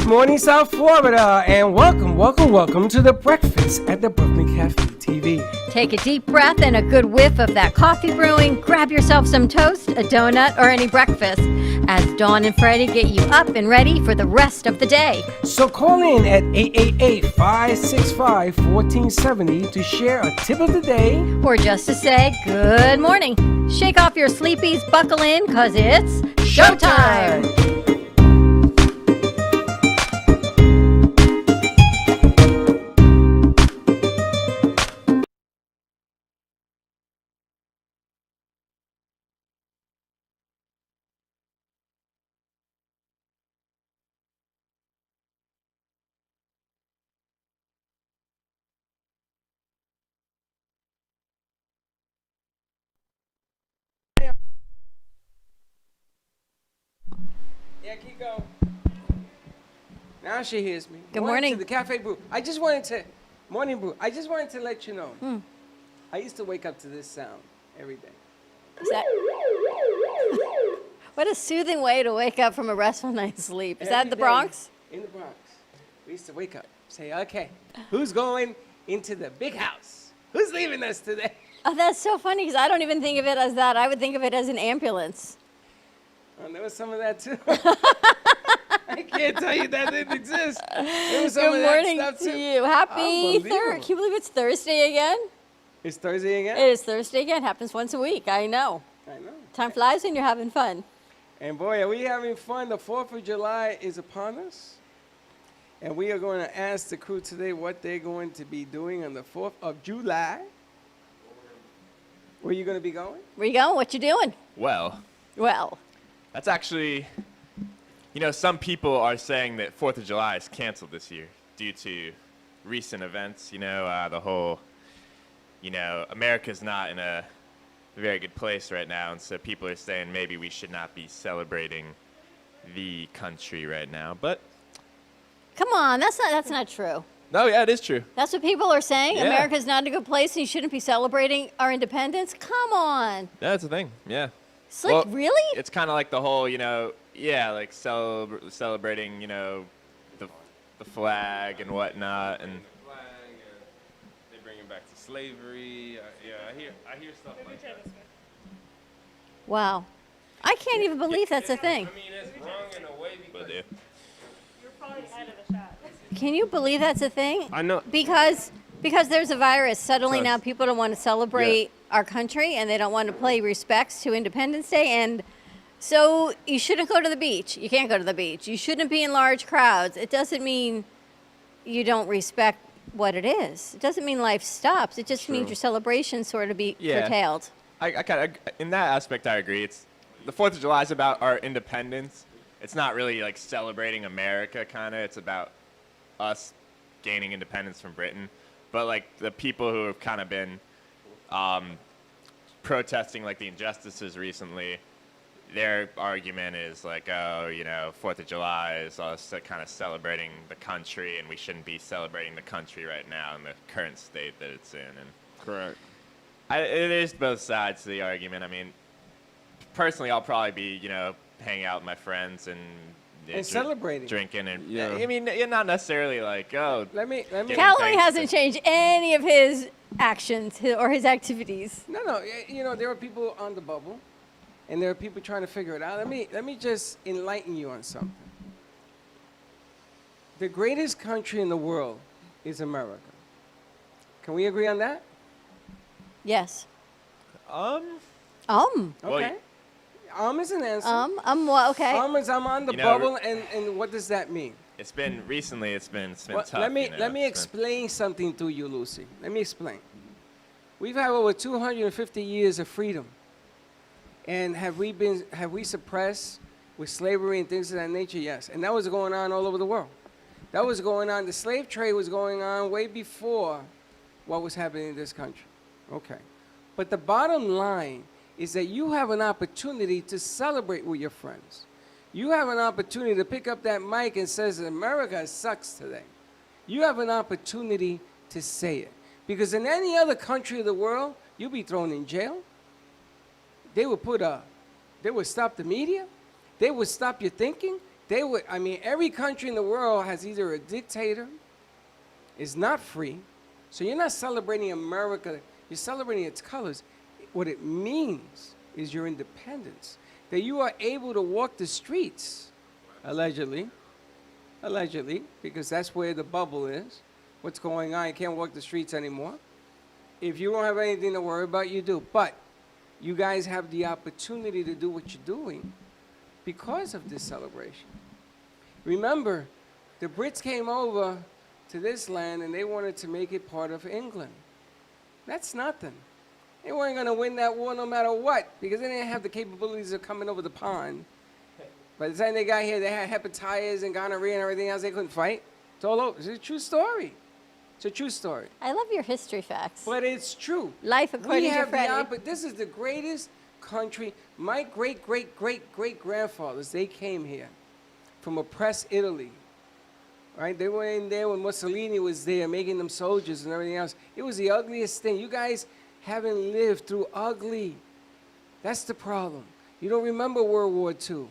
morning, South Florida, and welcome to the breakfast at the Brooklyn Cafe TV. Take a deep breath and a good whiff of that coffee brewing. Grab yourself some toast, a donut, or any breakfast as Dawn and Freddie get you up and ready for the rest of the day. So call in at 888-565-1470 to share a tip of the day. Or just to say good morning. Shake off your sleepies, buckle in, cause it's showtime! Yeah, keep going. Now she hears me. Good morning. To the Cafe Brew. Morning Brew. I just wanted to let you know. I used to wake up to this sound every day. Is that... What a soothing way to wake up from a restful night's sleep. Is that Every the day Bronx? In the Bronx. We used to wake up, say, okay, who's going into the big house? Who's leaving us today? Oh, that's so funny because I don't even think of it as that. I would think of it as an ambulance. Oh, there was some of that too. I can't tell you that didn't exist. There was some Good of morning that stuff to too. you. Happy Unbelievable. Can you believe it's Thursday again? It's Thursday again? It is Thursday again. Happens once a week. I know. I know. Time flies when you're having fun. And boy, are we having fun. The 4th of July is upon us. And we are going to ask the crew today what they're going to be doing on the 4th of July. Where are you going to be going? Where you going? What you doing? Well, Well, that's actually, some people are saying that 4th of July is canceled this year due to recent events. The whole, America's not in a very good place right now. And so people are saying maybe we should not be celebrating the country right now. But come on. That's not true. no, yeah, it is true. That's what people are saying? Yeah. America's not in a good place and you shouldn't be celebrating our independence? Come on. That's the thing, yeah. It's like, really? It's kind of like the whole, like celebrating, the flag and whatnot, and They bring it back to slavery. I hear stuff like that. Wow. I can't even believe that's a thing. I mean, it's wrong in a way but because Can you believe that's a thing? I know. Because there's a virus. Suddenly now Trust. people don't want to celebrate our country and they don't want to pay respects to Independence Day. And so you shouldn't go to the beach. You can't go to the beach. You shouldn't be in large crowds. It doesn't mean you don't respect what it is. It doesn't mean life stops. It just means True. your celebration sort of be Yeah. curtailed. I kind of, in that aspect, I agree. It's the 4th of July is about our independence. It's not really like celebrating America, kind of. It's about us gaining independence from Britain. But like the people who have kind of been protesting like the injustices recently, their argument is like, 4th of July is us kind of celebrating the country, and we shouldn't be celebrating the country right now in the current state that it's in. And Correct. it is both sides to the argument. I mean, personally, I'll probably be, hanging out with my friends and celebrating. drinking, and Yeah. I mean, you're not necessarily like, Let me. Giving Callaway thanks hasn't to- changed any of his actions or his activities. No. There are people on the bubble, and there are people trying to figure it out. Let me just enlighten you on something. The greatest country in the world is America. Can we agree on that? Yes. Well, Okay. Is an answer. Well, okay. Is I'm on the You know, bubble, and what does that mean? it's been recently. It's been Well, tough. let me It's been- explain something to you, Lucy. Let me explain. We've had over 250 years of freedom, and have we suppressed with slavery and things of that nature? Yes, and that was going on all over the world. That was going on. The slave trade was going on way before what was happening in this country. Okay, but the bottom line is that you have an opportunity to celebrate with your friends. You have an opportunity to pick up that mic and says America sucks today. You have an opportunity to say it. Because in any other country of the world, you'll be thrown in jail. They would stop the media. They would stop your thinking. they would. I mean, every country in the world has either a dictator, is not free, so you're not celebrating America. You're celebrating its colors. What it means is your independence, that you are able to walk the streets, allegedly, because that's where the bubble is. What's going on? You can't walk the streets anymore. If you don't have anything to worry about, you do. But you guys have the opportunity to do what you're doing because of this celebration. Remember, the Brits came over to this land and they wanted to make it part of England. That's nothing. They weren't going to win that war no matter what because they didn't have the capabilities of coming over the pond. By the time they got here, they had hepatitis and gonorrhea and everything else. They couldn't fight. It's all over. It's a true story. It's a true story. I love your history facts. But it's true. Life according We to have Freddie. this is the greatest country. My great-great-great-great-grandfathers, they came here from oppressed Italy. Right? They were in there when Mussolini was there making them soldiers and everything else. It was the ugliest thing. You guys haven't lived through ugly. That's the problem. You don't remember World War II.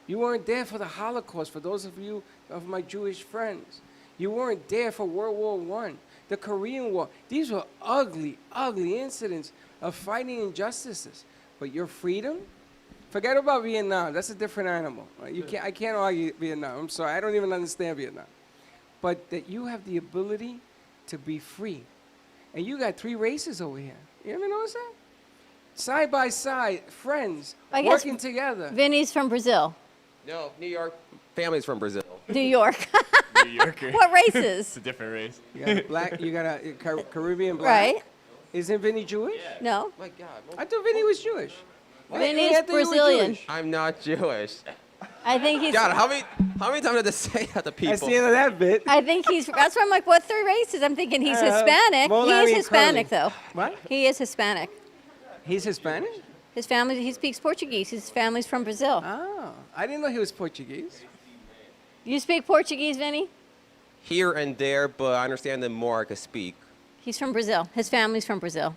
You weren't there for the Holocaust, for those of you of my Jewish friends. You weren't there for World War I, the Korean War. These were ugly, ugly incidents of fighting injustices. But your freedom, forget about Vietnam. That's a different animal. Right? I can't argue Vietnam. I'm sorry. I don't even understand Vietnam. But that you have the ability to be free. And you got 3 races over here. You ever notice that? Side by side, friends, I guess working together. Vinny's from Brazil. No, New York. Family's from Brazil. New York. New Yorker. What It's races? a different race. You got a black, you got a Caribbean black. Right? Isn't Vinny Jewish? No. My God. I thought Vinny was Jewish. Vinny's I thought you were Brazilian. Jewish. I'm not Jewish. I think he's. God, how many times did I have to say that to people? That's the end of that bit. I think he's. That's why I'm like, what 3 races? I'm thinking he's Hispanic. Molari He is and Hispanic, Curly. though. What? He is Hispanic. He's Hispanic? His family. He speaks Portuguese. His family's from Brazil. Oh, I didn't know he was Portuguese. You speak Portuguese, Vinny? Here and there, but I understand them more I can speak. He's from Brazil. His family's from Brazil.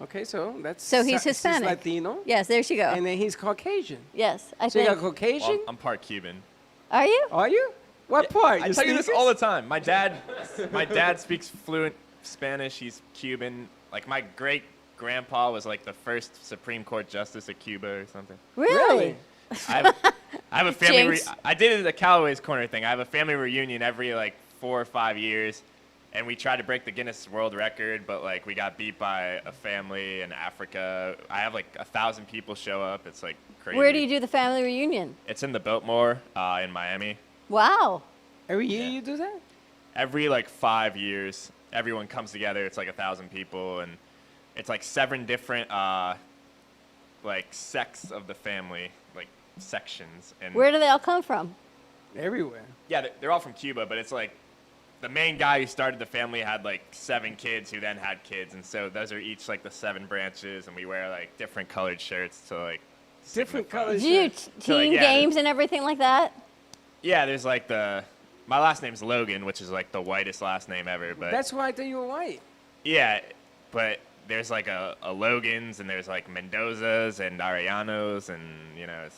Okay, so that's So he's he's Hispanic. Latino. Yes, there you go. And then he's Caucasian. Yes, I So you think. got Caucasian? Well, I'm part Cuban. Are you? Are you? What part? I You tell you this sneakers? all the time. My dad speaks fluent Spanish. He's Cuban. Like my great grandpa was like the first Supreme Court justice of Cuba or something. Really? I have a family. Jinx. I did it at the Callaway's Corner thing. I have a family reunion every like 4 or 5 years, and we tried to break the Guinness World Record, but like we got beat by a family in Africa. I have like 1,000 people show up. It's like crazy. Where do you do the family reunion? It's in the Biltmore in Miami. Wow. Every year Yeah. you do that? Every like 5 years, everyone comes together. It's like 1,000 people, and it's like 7 different like sects of the family, like sections. And Where do they all come from? Everywhere. yeah, they're all from Cuba, but it's like the main guy who started the family had like 7 kids who then had kids, and so those are each like the 7 branches, and we wear like different colored shirts to like Different signify- colors. Do you So, team yeah, games and everything like that? Yeah, there's like my last name's Logan, which is like the whitest last name ever, but That's why I thought you were white. yeah, but there's like a Logans, and there's like Mendozas and Arianos, and you know,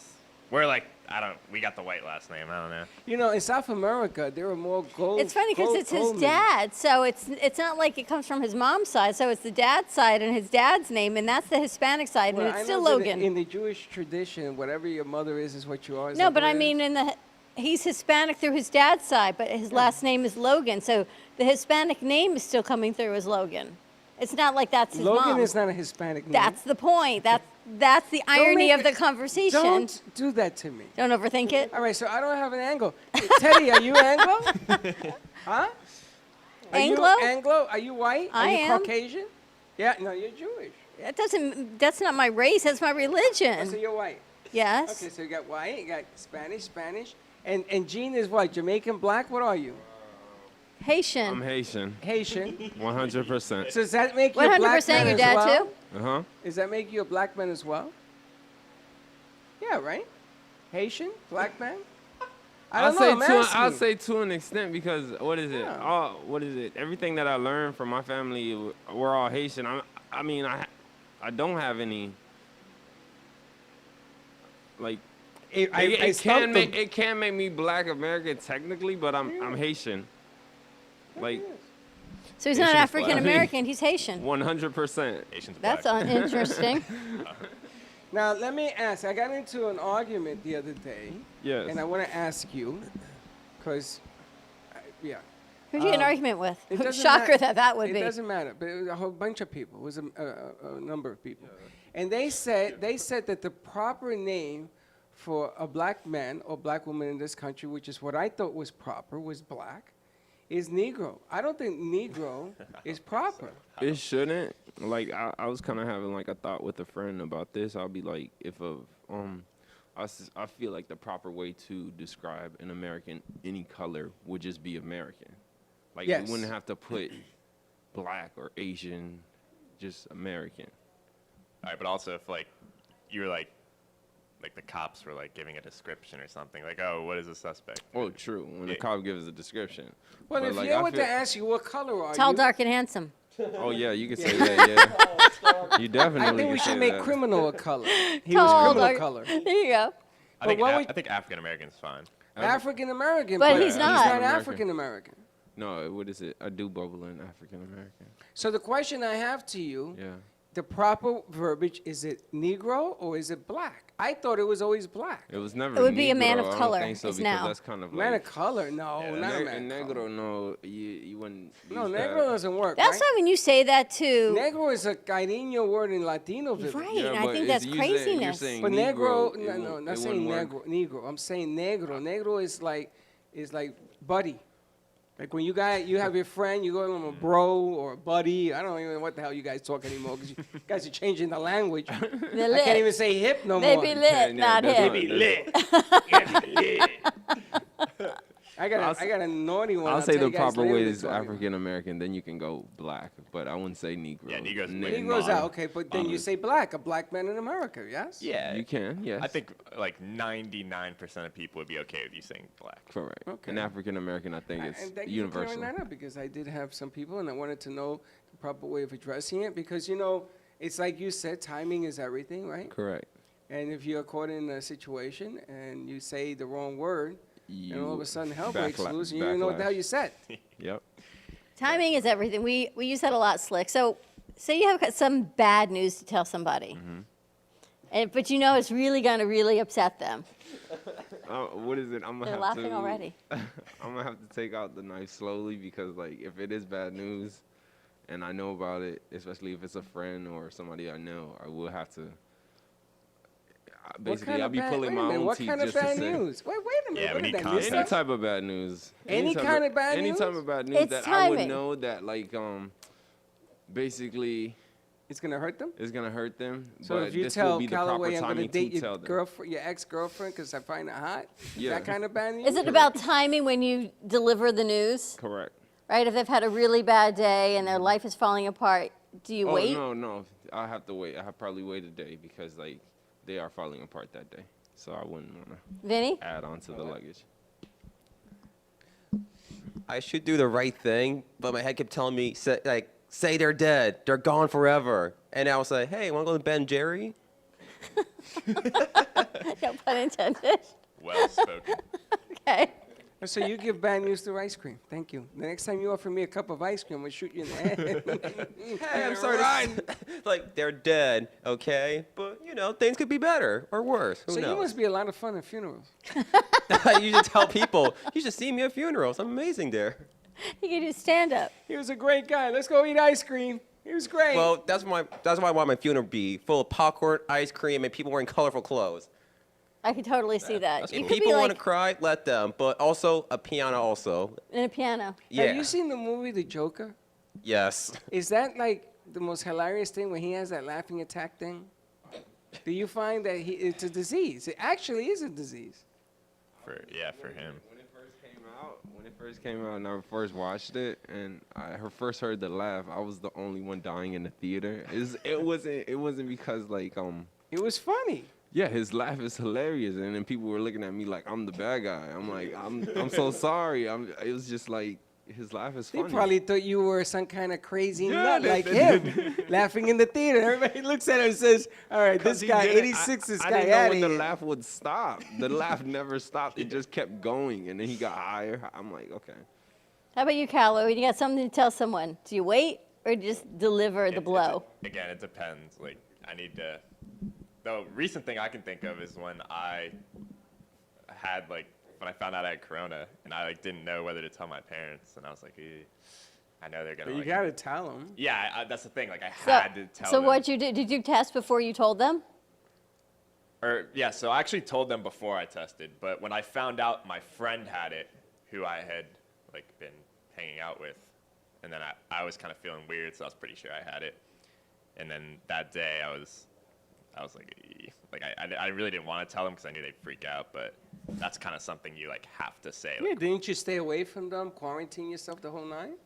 we got the white last name. I don't know. You know, in South America, there are more gold. It's funny because gold- it's his gold men. dad, so it's not like it comes from his mom's side. So it's the dad's side and his dad's name, and that's the Hispanic side, Well, and I it's still know that Logan. in the Jewish tradition, whatever your mother is what you are. Is No, that but what I it mean, is? he's Hispanic through his dad's side, but his last name is Logan, so the Hispanic name is still coming through as Logan. It's not like that's his Logan mom. is not a Hispanic name. That's the point. That's the irony make of the it- conversation. Don't do that to me. Don't overthink it. All right, so I don't have an Anglo. Teddy, are you Anglo? Huh? Are you Anglo? Anglo? Are you white? I are you am. Caucasian? Yeah, no, you're Jewish. That doesn't. That's not my race. That's my Oh, so religion. you're white. Yes. Okay, so you got white, you got Spanish, and Gene is what? Jamaican black? What are you? I'm Haitian. Haitian, Haitian. 100%. So does that make you a black 100% man your as dad well? too. Uh-huh. Does that make you a black man as well? Yeah, right? Haitian, black man? I don't know, I'm asking. I'll say to an extent because what is it? Yeah. What is it? Everything that I learned from my family, we're all Haitian. I mean, I don't have any like It can make me Black American technically, but I'm Haitian. Like So he's not Haitian is African American. He's Haitian. 100%. Asian's That's black. interesting. Now, let me ask. I got into an argument the other day, Yes. and I want to ask you, because, yeah. Who'd you get an argument with? It doesn't Shocker matter. that would It be. doesn't matter, but it was a whole bunch of people. It was a number of people, and they said that the proper name for a black man or black woman in this country, which is what I thought was proper, was black, is Negro. I don't think Negro is proper. It shouldn't. Like I was kind of having like a thought with a friend about this. I'll be like, I feel like the proper way to describe an American, any color, would just be American. Like Yes. we wouldn't have to put Black or Asian, just American. All right, but also if like you were like the cops were like giving a description or something, like, oh, what is a suspect? Oh, true. When the Yeah. cop gives a description. Well, But, if like, you I were to feel- ask you what color are Tall, you, dark, and handsome. Oh yeah, you could say that. Yeah. You definitely. I think we could should say make that. criminal a color. He Tall, was criminal dark- color. There you go. I think African American's fine. African American, But but he's he's not. not African-American. African American. No, what is it? I do bubble in African American. So the question I have to you, Yeah. the proper verbiage, is it Negro or is it black? I thought it was always black. It was never. It would be a man Negro. of I don't color, think so, is because now. that's kind of Man like. of color? No, Yeah, not a Ne- man of negro, color. no, you wouldn't. No, use negro that. doesn't work, That's right? why when you say that to Negro is a cariño word in Latino. right, village. and I but think it's- that's you saying- you're craziness. saying But negro, it no, won't- no, it not saying wouldn't work. negro. I'm saying negro. Negro is like buddy. Like when you have your friend, you go to him a bro or a buddy. I don't even know what the hell you guys talk anymore because you guys are changing the language. They're I lit. can't even say hip no They more. be Yeah, lit, not that's hip. I got a naughty one. I'll say tell the you guys proper later way what is they're talking African American. Then you can go black, but I wouldn't say Negro. Yeah, Negro's about. way Negroes No, out, okay, but then you say black, a black man in America, yes? Yeah, You can, yes. I think like 99% of people would be okay with you saying black. correct. Okay. And African American, I think And it's thank you for universal. clearing that up because I did have some people and I wanted to know the proper way of addressing it because, it's like you said, timing is everything, right? Correct. And if you're caught in a situation and you say the wrong word, and all of You a sudden hell breaks backla- loose and you don't know what the hell backlash. you said. Yep. Timing is everything. We use that a lot, Slick. So say you have got some bad news to tell somebody, but you know it's really going to really upset them. What is it? I'm gonna They're have laughing to, already. I'm gonna have to take out the knife slowly because, like, if it is bad news, and I know about it, especially if it's a friend or somebody I know, I will have to. Basically, I'll be pulling my own What teeth kind of just to bad say. news? Wait a minute. Yeah, we what need did I miss context. Any that? type of bad news. Any type kind of bad any news? type of bad news It's that I would timing. know that, like, basically It's gonna hurt them. is gonna hurt them. So but if you this tell will be the Callaway proper I'm gonna timing date to tell your them. girlfriend, your ex-girlfriend, because I find her hot. Yeah. That kind of bad news. Is it about timing when you deliver the news? Correct. Right? If they've had a really bad day and their life is falling apart, do you Oh wait? no, I have to wait. I have probably wait a day because, like, they are falling apart that day. So I wouldn't want to Vinny? add on to the luggage. I should do the right thing, but my head kept telling me, say they're dead, they're gone forever. And I was like, hey, want to go to Ben Jerry? No pun intended. Well spoken. Okay. So you give bad news through ice cream. Thank you. The next time you offer me a cup of ice cream, I'm gonna shoot you in the head. Hey, I'm sorry. Like, they're dead, okay? But, things could be better or worse. Who So you knows? must be a lot of fun at funerals. You should tell people, you should see me at funerals. I'm amazing there. You can do stand up. He was a great guy. Let's go eat ice cream. He was great. Well, that's why I want my funeral to be full of popcorn, ice cream, and people wearing colorful clothes. I could totally see that. You If could people be want to like cry, let them. But also a piano also. in a piano. Yeah. Have you seen the movie The Joker? Yes. Is that like the most hilarious thing when he has that laughing attack thing? Do you find that it's a disease? It actually is a disease. For him. When it first came out, and I first watched it, and I first heard the laugh, I was the only one dying in the theater. It wasn't because, like, It was funny. yeah, his laugh is hilarious, and then people were looking at me like I'm the bad guy. I'm like, I'm so sorry. It was just like his laugh is They funny. probably thought you were some kind of crazy Yeah, nut they- like they him, laughing in the theater. Everybody looks at him and says, all right, this 'Cause he guy, didn't- 86, this I guy didn't know out when the here. laugh would stop. The laugh never stopped. It just kept going, and then he got higher. I'm like, okay. How about you, Carlo? When you got something to tell someone, do you wait or just deliver the blow? Again, it depends. Like, I need to. The recent thing I can think of is when I had like when I found out I had corona, and I like didn't know whether to tell my parents, and I was like, I know they're gonna. But you like, got to tell them. Yeah, that's the thing. Like, I So, had to tell so them. what you did you test before you told them? Or yeah, so I actually told them before I tested, but when I found out my friend had it, who I had like been hanging out with, and then I was kind of feeling weird, so I was pretty sure I had it. And then that day I was like, "Ee." Like I really didn't want to tell them because I knew they'd freak out, but that's kind of something you like have to say. Yeah, Like, didn't you stay away from them, quarantine yourself the whole night?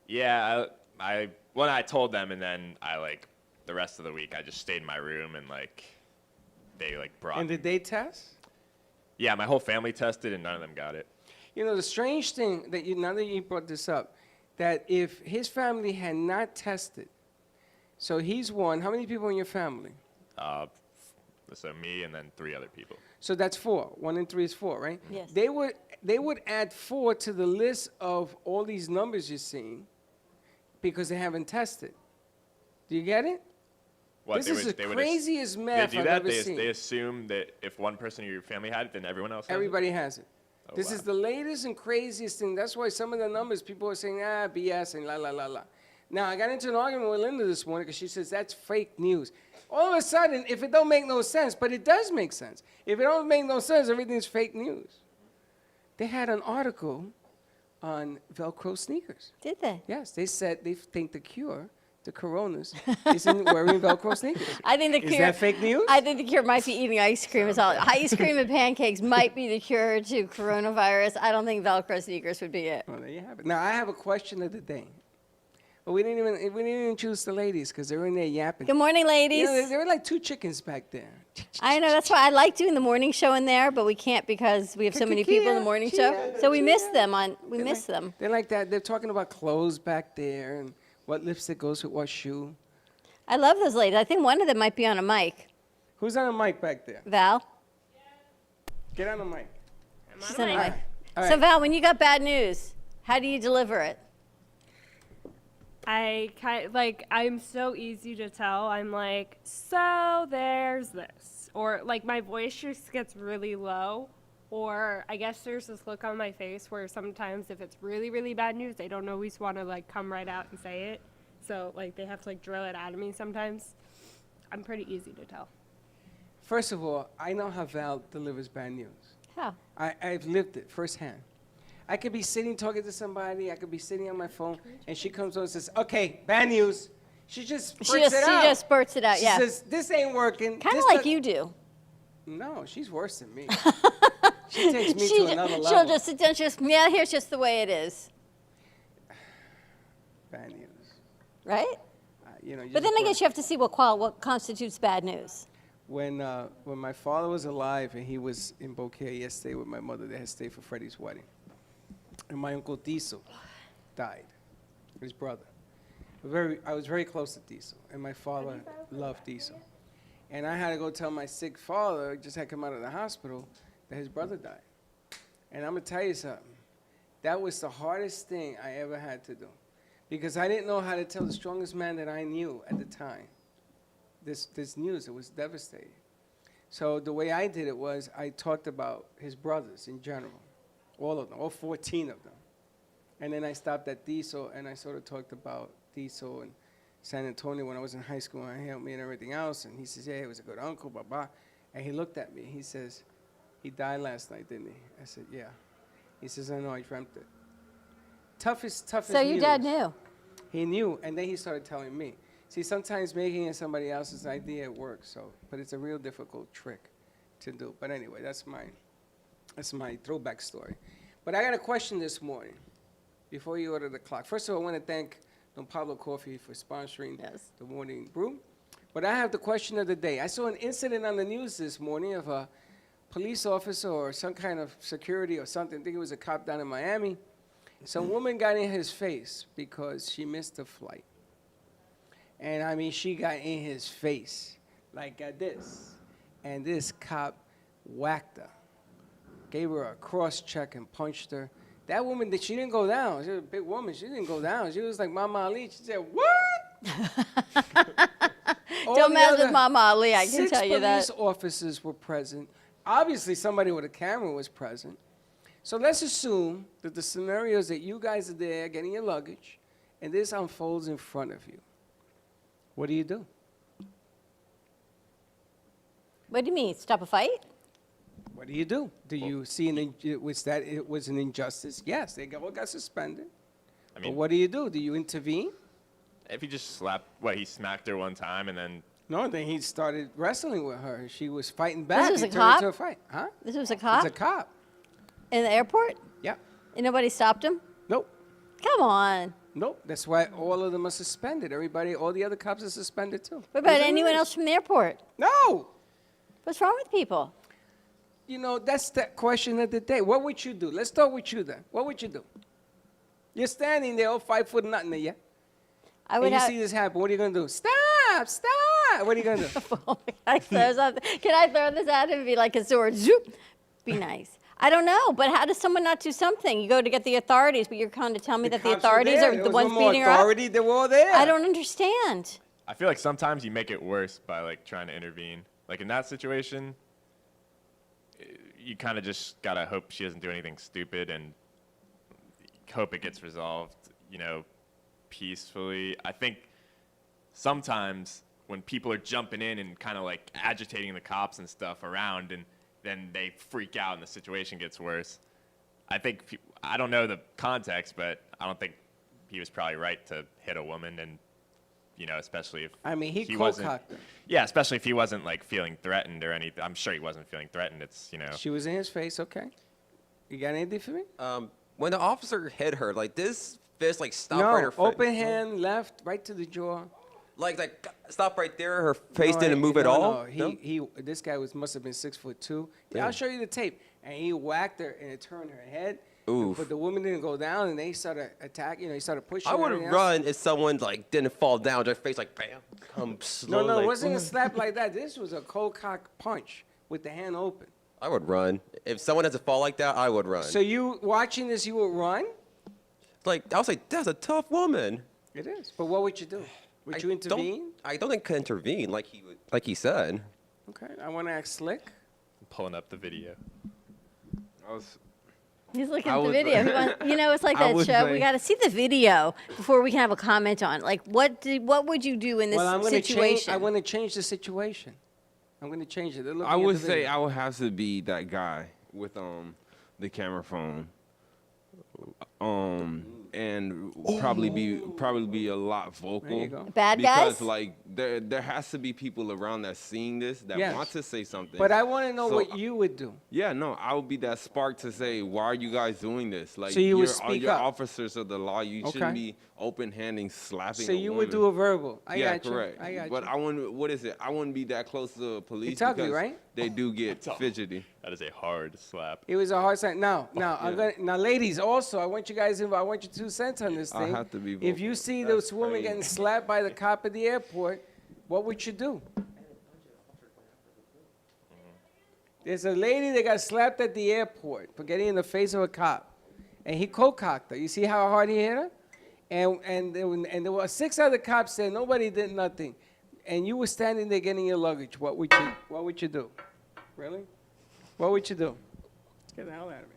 yeah, I told them, and then I like the rest of the week I just stayed in my room and like they like brought. And did they test? Yeah, my whole family tested and none of them got it. You know, the strange thing that now that you brought this up, that if his family had not tested, so he's one, how many people in your family? So me and then 3 other people. So that's 4. 1 and 3 is 4, right? Yes. They would add 4 to the list of all these numbers you're seeing because they haven't tested. Do you get it? What, This is the craziest math They do I've that. ever They, seen. they assume that if one person in your family had it, then everyone else has Everybody has it. Oh, This wow. is the latest and craziest thing. That's why some of the numbers people are saying, BS and la, la, la, la. Now, I got into an argument with Linda this morning because she says that's fake news. All of a sudden, if it don't make no sense, but it does make sense. If it don't make no sense, everything's fake news. They had an article on Velcro sneakers. Did they? Yes, they said they think the cure to coronas isn't wearing Velcro sneakers. I think the Is cure. that fake news? I think the cure might be eating ice cream. Is all. Ice cream and pancakes might be the cure to coronavirus. I don't think Velcro sneakers would be it. Well, there you have it. Now, I have a question of the day. But we didn't even introduce the ladies because they're in there yapping. Good morning, You ladies. know, there were like 2 chickens back there. I know that's why I like doing the morning show in there, but we can't because we have so many people in the morning show. So we miss them We miss them. They're like that. They're talking about clothes back there and what lipstick goes with what shoe. I love those ladies. I think one of them might be on a mic. Who's on the mic back there? Val. Get on the mic. She's on a mic. All So right. Val, when you got bad news, how do you deliver it? I'm so easy to tell. I'm like, so there's this. Or like my voice just gets really low. Or I guess there's this look on my face where sometimes if it's really, really bad news, they don't always want to like come right out and say it. So like they have to like drill it out of me sometimes. I'm pretty easy to tell. First of all, I know how Val delivers bad news. How? I've lived it firsthand. I could be sitting talking to somebody. I could be sitting on my phone, and she comes over and says, "Okay, bad news." She just spurts it out. She just spurts it out. She Yeah. says, "This ain't working." Kind of This like do-" you do. No, she's worse than me. She takes me to another level. She'll just sit down. Yeah, here's just the way it is, Bad news. right? You But then I guess you have to see what constitutes bad news. when my father was alive and he was in Bouquet yesterday with my mother, they had stayed for Freddie's wedding. And my uncle Diesel died, his brother. I was very close to Diesel, and my father loved Diesel. And I had to go tell my sick father, just had come out of the hospital, that his brother died. And I'm gonna tell you something. That was the hardest thing I ever had to do, because I didn't know how to tell the strongest man that I knew at the time this news. It was devastating. So the way I did it was I talked about his brothers in general, all of them, all 14 of them. And then I stopped at Diesel, and I sort of talked about Diesel and San Antonio when I was in high school, and he helped me and everything else. And he says, yeah, he was a good uncle, blah, blah. And he looked at me. He says, he died last night, didn't he? I said, yeah. He says, I know, I dreamt it. Toughest So your news. dad knew. He knew, and then he started telling me. See, sometimes making it somebody else's idea, it works, but it's a real difficult trick to do. But anyway, that's my throwback story. But I got a question this morning before you order the clock. First of all, I want to thank Don Pablo Coffee for sponsoring Yes. the morning brew. But I have the question of the day. I saw an incident on the news this morning of a police officer or some kind of security or something. I think it was a cop down in Miami. Some woman got in his face because she missed a flight. And I mean, she got in his face like this. And this cop whacked her, gave her a cross check and punched her. That woman, she didn't go down. She was a big woman. She didn't go down. She was like Mama Ali. She said, what? Don't mess with Mama Ali, I can tell you that. 6 police officers were present. Obviously, somebody with a camera was present. So let's assume that the scenario is that you guys are there getting your luggage, and this unfolds in front of you. What do you do? What do you mean? Stop a fight? What do you do? Do you see it was an injustice? Yes, they all got suspended. I But mean, what do you do? Do you intervene? if he just he smacked her one time and then No, then he started wrestling with her. She was fighting back. was He a turned cop? into a fight. Huh? This was a cop It's a cop. in the airport? Yeah. And nobody stopped him? Nope. Come on. Nope. That's why all of them are suspended. All the other cops are suspended too. What about Isn't it anyone nice? else from the airport? No. What's wrong with people? You know, that's the question of the day. What would you do? Let's start with you then. What would you do? You're standing there, all 5 foot nothing there, yeah? I And would you have. see this happen. What are you going to do? Stop! Stop! What are you going to do? Can I throw this at him and be like a sword? Zoop! Be nice. I don't know, but how does someone not do something? You go to get the authorities, but you're kind of telling me that the cops were authorities there. are There the was ones no more beating her up? authority. They were all there. I don't understand. I feel like sometimes you make it worse by like trying to intervene. Like in that situation, you kind of just gotta hope she doesn't do anything stupid and hope it gets resolved, peacefully. I think sometimes when people are jumping in and kind of like agitating the cops and stuff around, and then they freak out and the situation gets worse. I think I don't know the context, but I don't think he was probably right to hit a woman, and especially if I mean, he wasn't. cold-cocked her. Yeah, especially if he wasn't like feeling threatened or anything. I'm sure he wasn't feeling threatened. It's She was in his face, okay. You got anything for me? When the officer hit her, like this fist, like stopped No, right her face. open hand, left, right to the jaw. Like stop right there. Her face No, didn't move at no, all. No, this guy must have been 6'2". Yeah, I'll show you the tape. And he whacked her and it turned her head. Oof. But the woman didn't go down, and they started attacking. He started pushing. I would her have and everything else. run if someone like didn't fall down. Their face like bam, come No, slowly. no, it like, wasn't a slap like that. This was a cold cock punch with the hand open. I would run if someone has to fall like that. I would run. So you watching this, you would run? Like I was like, that's a tough woman. It is. But what would you do? Would you intervene? I don't think could intervene like he said. Okay, I want to ask Slick. pulling up the video. He's looking I at the would- video. It's like I that would show. We say- got to see the video before we can have a comment on. Like, what would you do in this Well, I'm going to change. situation? I want to change the situation. I'm going to change it. They're looking I at would the say video. I would have to be that guy with the camera phone. And probably be a lot vocal. There you go. Bad because guys? like there has to be people around that seeing this that Yes. want to say something. But I want to know So, what you would do. Yeah, no, I would be that spark to say, why are you guys doing this? Like So you would you're, speak you're up. officers of the law. You Okay. shouldn't be open-handing slapping. So a you woman. would do a verbal. I Yeah, got you. correct. I got but you. I wouldn't. What is it? I wouldn't be that close to the police It's ugly, because right? they do get fidgety. That is a hard slap. It was a hard sign. Now, yeah. now, ladies, also, I want you guys. I want your 2 cents on this I thing. have to be If you vocal. see That's this woman crazy. getting slapped by the cop at the airport, what would you do? There's a lady that got slapped at the airport for getting in the face of a cop, and he cocked her. You see how hard he hit her? And there were 6 other cops there. Nobody did nothing, and you were standing there getting your luggage. What would you do? Really? What would you do? Get the hell out of me.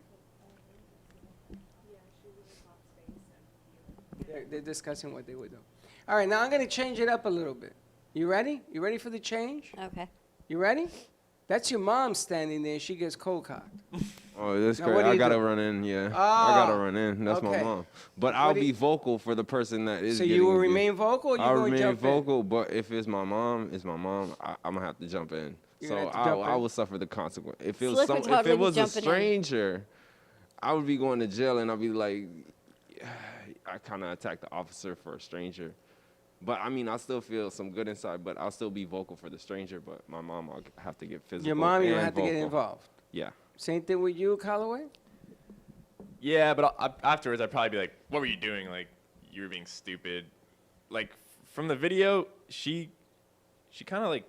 They're discussing what they would do. All right, now I'm going to change it up a little bit. You ready? You ready for the change? Okay. You ready? That's your mom standing there. She gets cold cocked. Oh, that's Now, great. what do I you gotta do? run in. Yeah, Ah, I gotta run in. That's okay. my mom. But I'll do you- be vocal for the person that is. So getting you will abused. remain vocal or you I'll going to remain jump vocal, but if it's my mom, I'm gonna have to jump in. You're So gonna have to jump I in? will suffer the consequence. If it was Slick would if totally it be was a jumping in. stranger, I would be going to jail and I'd be like, I kind of attacked the officer for a stranger. But I mean, I still feel some good inside, but I'll still be vocal for the stranger. But my mom, I'll have to get physical. in? Your mom, you and have to get vocal. involved. Yeah. Same thing with you, Callaway? Yeah, but afterwards I'd probably be like, "What were you doing? Like, you were being stupid." Like from the video, she kind of like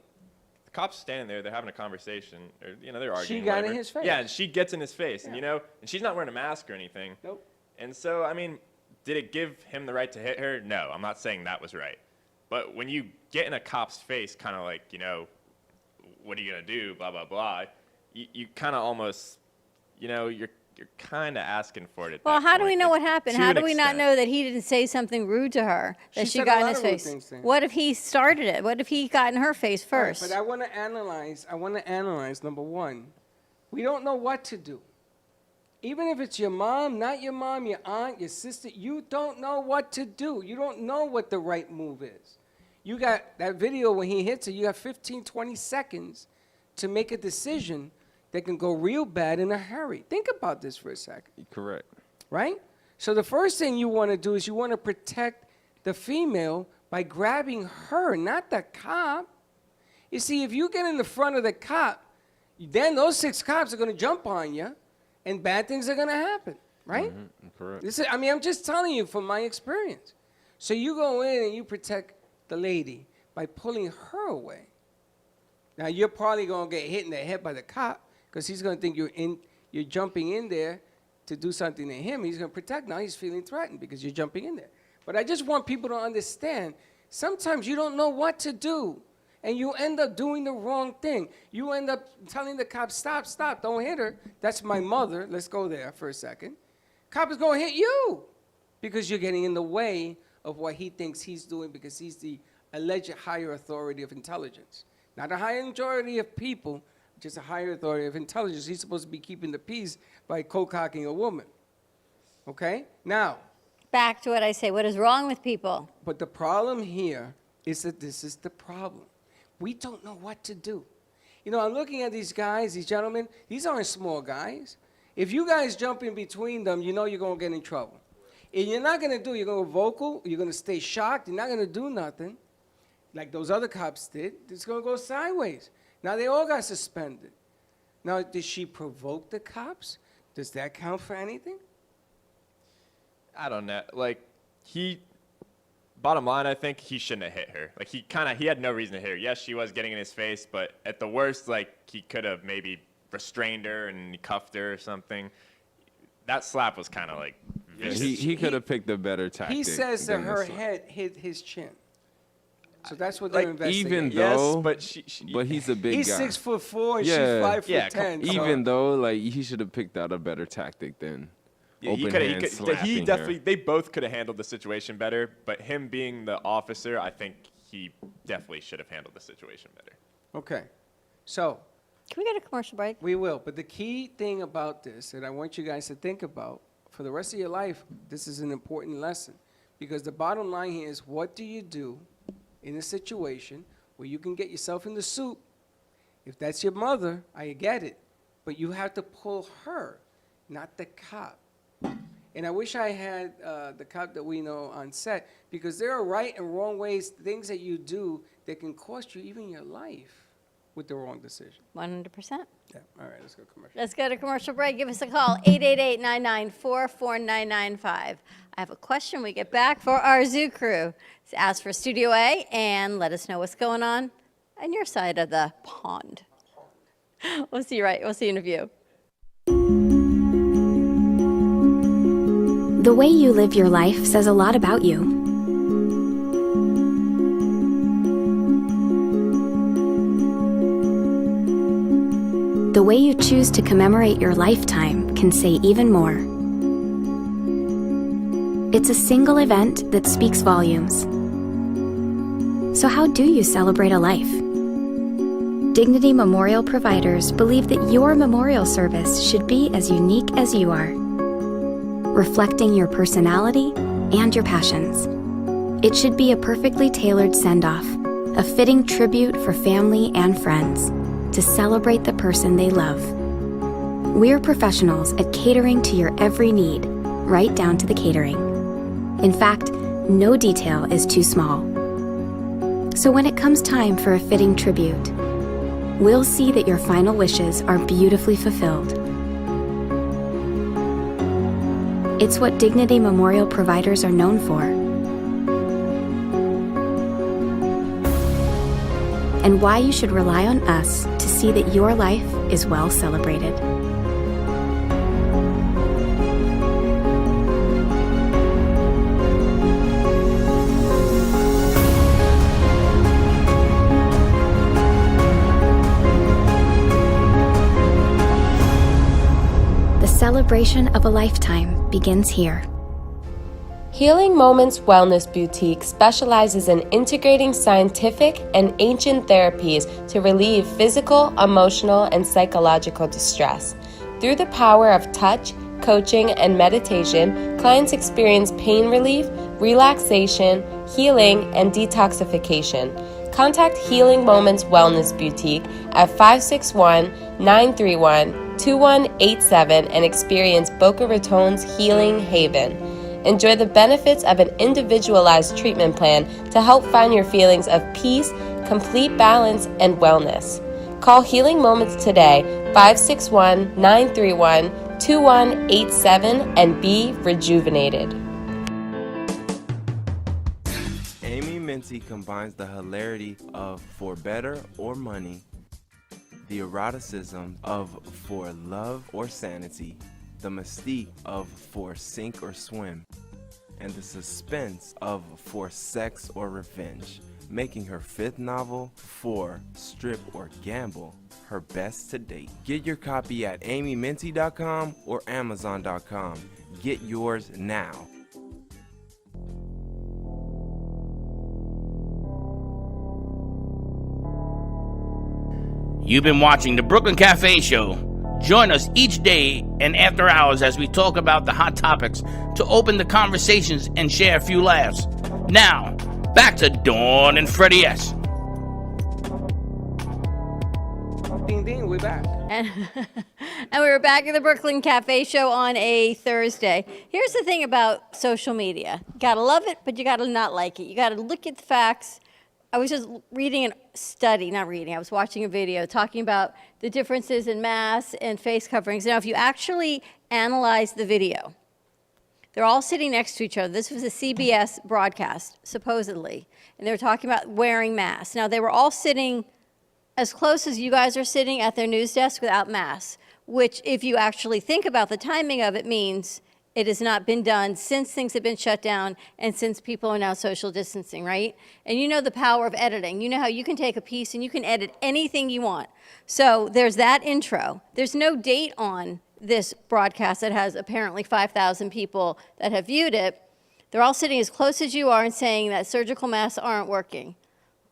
the cops standing there, they're having a conversation, or they're arguing. She got in whatever. his face. Yeah, and she gets in his face, Yeah. and she's not wearing a mask or anything. Nope. And so, I mean, did it give him the right to hit her? No, I'm not saying that was right. But when you get in a cop's face, kind of like, what are you gonna do? Blah blah blah. You kind of almost, you're kind of asking for it. At Well, that how do we point, know what happened? to How an do we not extent. know that he didn't say something rude to her, that She she said a got in lot his of rude face? things to him. What if he started it? What if he got in her face All right, first? but I want to analyze, number one. We don't know what to do. Even if it's your mom, not your mom, your aunt, your sister, you don't know what to do. You don't know what the right move is. You got that video when he hits her, you have 15, 20 seconds to make a decision that can go real bad in a hurry. Think about this for a second, Correct. right? So the first thing you want to do is you want to protect the female by grabbing her, not the cop. You see, if you get in the front of the cop, then those 6 cops are going to jump on you, and bad things are going to happen, right? Correct. I'm just telling you from my experience. So you go in and you protect the lady by pulling her away. Now you're probably going to get hit in the head by the cop because he's going to think you're jumping in there to do something to him. He's going to protect. Now he's feeling threatened because you're jumping in there. But I just want people to understand, sometimes you don't know what to do, and you end up doing the wrong thing. You end up telling the cop, stop, don't hit her. That's my mother. Let's go there for a second. Cop is going to hit you because you're getting in the way of what he thinks he's doing because he's the alleged higher authority of intelligence. Not a higher authority of people, just a higher authority of intelligence. He's supposed to be keeping the peace by co-cocking a woman. Okay? Now, Back to what I say. What is wrong with people? but the problem here is that this is the problem. We don't know what to do. I'm looking at these guys, these gentlemen. These aren't small guys. If you guys jump in between them, you're going to get in trouble. And you're not going to do, you're going to go vocal, you're going to stay shocked, you're not going to do nothing like those other cops did. It's going to go sideways. Now, they all got suspended. Now, did she provoke the cops? Does that count for anything? I don't know. Like, bottom line, I think he shouldn't have hit her. Like, he had no reason to hit her. Yes, she was getting in his face, but at the worst, like, he could have maybe restrained her and cuffed her or something. That slap was kind of like Yeah, vicious. he could have picked a better tactic. He says that than her this one. head hit his chin. So that's what Like, they're investigating. Even Yes, though, but but he's a big He's guy. 6'4" and Yeah. she's 5'10". Yeah, so- Even though, like, he should have picked out a better tactic than Yeah, open coulda- hand he slapping definitely, her. they both could have handled the situation better, but him being the officer, I think he definitely should have handled the situation better. Okay. So Can we get a commercial break? we will. But the key thing about this that I want you guys to think about for the rest of your life, this is an important lesson. Because the bottom line here is, what do you do in a situation where you can get yourself in the soup? If that's your mother, I get it. But you have to pull her, not the cop. And I wish I had the cop that we know on set, because there are right and wrong ways, things that you do that can cost you even your life with the wrong decision. 100%. Yeah. All right, let's go commercial. Let's go to commercial break. Give us a call, 888-994-4995. I have a question we get back for our zoo crew. Ask for Studio A and let us know what's going on your side of the pond. We'll see you in a few. The way you live your life says a lot about you. The way you choose to commemorate your lifetime can say even more. It's a single event that speaks volumes. So how do you celebrate a life? Dignity Memorial providers believe that your memorial service should be as unique as you are, reflecting your personality and your passions. It should be a perfectly tailored send-off, a fitting tribute for family and friends to celebrate the person they love. We're professionals at catering to your every need, right down to the catering. In fact, no detail is too small. So when it comes time for a fitting tribute, we'll see that your final wishes are beautifully fulfilled. It's what Dignity Memorial providers are known for. And why you should rely on us to see that your life is well celebrated. The celebration of a lifetime begins here. Healing Moments Wellness Boutique specializes in integrating scientific and ancient therapies to relieve physical, emotional, and psychological distress. Through the power of touch, coaching, and meditation, clients experience pain relief, relaxation, healing, and detoxification. Contact Healing Moments Wellness Boutique at 561-931-2187 and experience Boca Raton's Healing Haven. Enjoy the benefits of an individualized treatment plan to help find your feelings of peace, complete balance, and wellness. Call Healing Moments today, 561-931-2187, and be rejuvenated. Amy Minty combines the hilarity of For Better or Money, the eroticism of For Love or Sanity, the mystique of For Sink or Swim, and the suspense of For Sex or Revenge, making her fifth novel, For Strip or Gamble, her best to date. Get your copy at amyminty.com or amazon.com. Get yours now. You've been watching the Brooklyn Cafe Show. Join us each day and after hours as we talk about the hot topics to open the conversations and share a few laughs. Now, back to Dawn and Freddie S. Ding ding, we're back. And we were back at the Brooklyn Cafe Show on a Thursday. Here's the thing about social media. You gotta love it, but you gotta not like it. You gotta look at the facts. I was just reading a study, not reading, I was watching a video talking about the differences in masks and face coverings. Now, if you actually analyze the video, they're all sitting next to each other. This was a CBS broadcast, supposedly, and they were talking about wearing masks. Now, they were all sitting as close as you guys are sitting at their news desk without masks, which, if you actually think about the timing of it, means it has not been done since things have been shut down and since people are now social distancing, right? And you know the power of editing. You know how you can take a piece and you can edit anything you want. So there's that intro. There's no date on this broadcast that has apparently 5,000 people that have viewed it. They're all sitting as close as you are and saying that surgical masks aren't working.